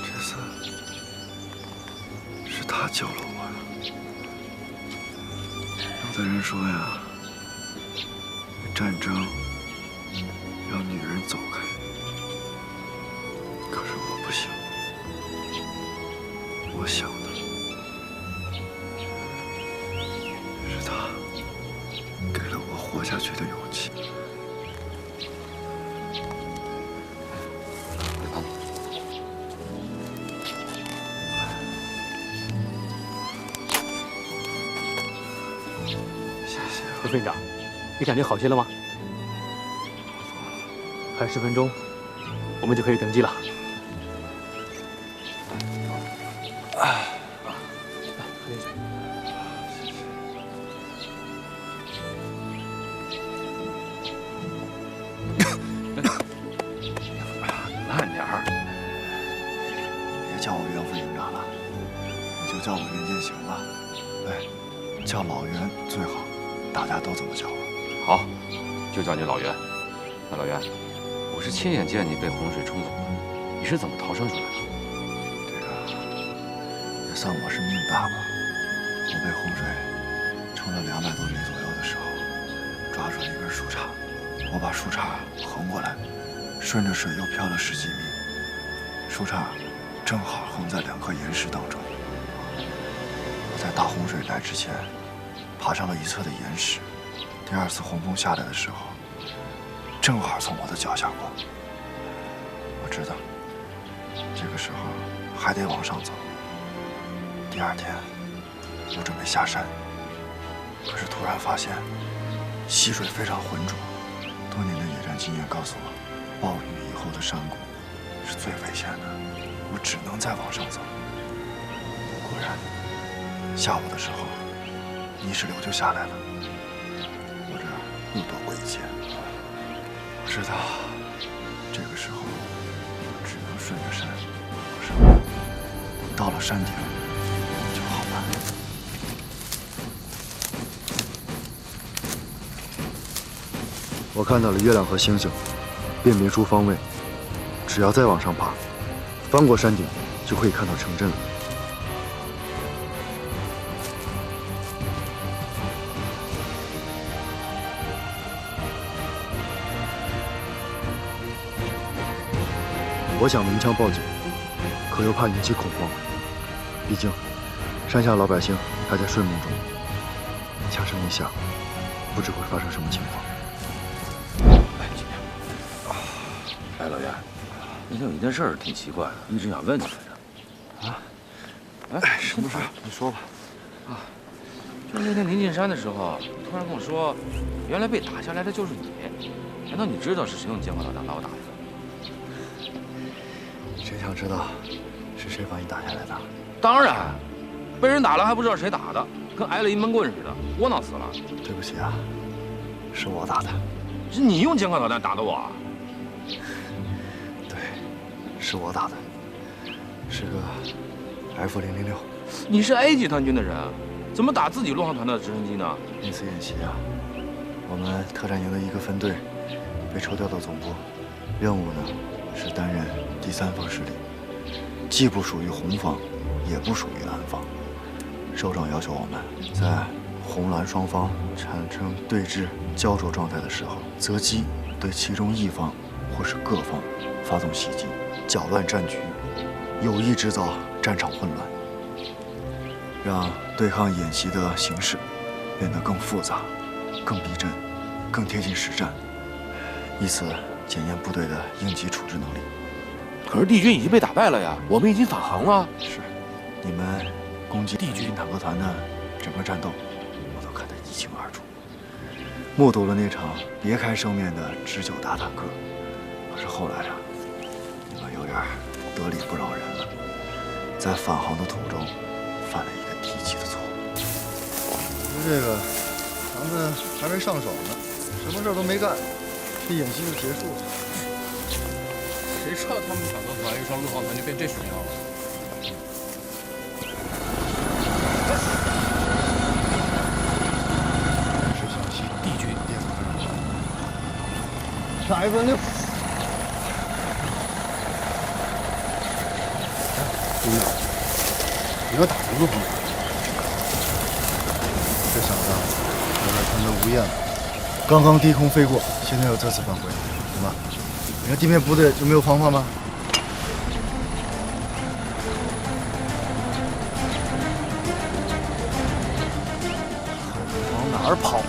这次是他救了我呀。有的人说呀，战争让女人走开，可是我不行，我想的是他给了我活下去的勇气。刘分长，你感觉好些了吗？还有10分钟，我们就可以登机了。慢点儿，别叫我袁副营长了，你就叫我袁建行吧。哎，叫老袁最好。大家都这么叫我。好，就叫你老袁。那老袁，我是亲眼见你被洪水冲走的，你是怎么逃生出来的？这个也算我是命大吧。我被洪水冲了200多米左右的时候，抓住了一根树杈，我把树杈横过来，顺着水又漂了10几米，树杈正好横在2颗岩石当中。我在大洪水来之前爬上了一侧的岩石，第2次洪峰下来的时候，正好从我的脚下过。我知道，这个时候还得往上走。第2天，我准备下山，可是突然发现溪水非常浑浊。多年的野战经验告诉我，暴雨以后的山谷是最危险的，我只能再往上走。果然，下午的时候，泥石流就下来了，我这又躲过一劫。我知道，这个时候我只能顺着山往上。到了山顶就好办。我看到了月亮和星星，辨别出方位，只要再往上爬，翻过山顶就可以看到城镇了。我想鸣枪报警，可又怕引起恐慌。毕竟，山下老百姓还在睡梦中，枪声一响，不知会发生什么情况。哎，老袁，那天有一件事儿挺奇怪的，一直想问你来着。啊？哎，什么事？你说吧。啊，就是那天临近山的时候，你突然跟我说，原来被打下来的就是你。难道你知道是谁用监控导弹把我打的？谁想知道是谁把你打下来的？当然，被人打了还不知道谁打的，跟挨了一闷棍似的，窝囊死了。对不起啊，是我打的。是你用监控导弹打的我？对，是我打的，是个 F-006。你是 A 集团军的人，怎么打自己陆航团的直升机呢？那次演习啊，我们特战营的一个分队被抽调到总部，任务呢是担任第3方势力，既不属于红方，也不属于蓝方。首长要求我们在红蓝双方产生对峙焦灼状态的时候，择机对其中一方或是各方发动袭击，搅乱战局，有意制造战场混乱，让对抗演习的形势变得更复杂、更逼真、更贴近实战，以此检验部队的应急处置能力。可是帝军已经被打败了呀，我们已经返航了。是，你们攻击帝军坦克团的整个战斗，我都看得一清二楚，目睹了那场别开生面的直9大坦克。可是后来啊，你们有点得理不饶人了，在返航的途中犯了一个低级的错误。这个，咱们还没上手呢，什么事都没干，这演习就结束了。谁知道他们坦克团一上陆航团就变这熊样了？ 1分6。队长，你要打一个风筝。这小子有点贪得无厌了。刚刚低空飞过，现在又再次返回，怎么？你看地面部队就没有防范吗？往哪儿跑？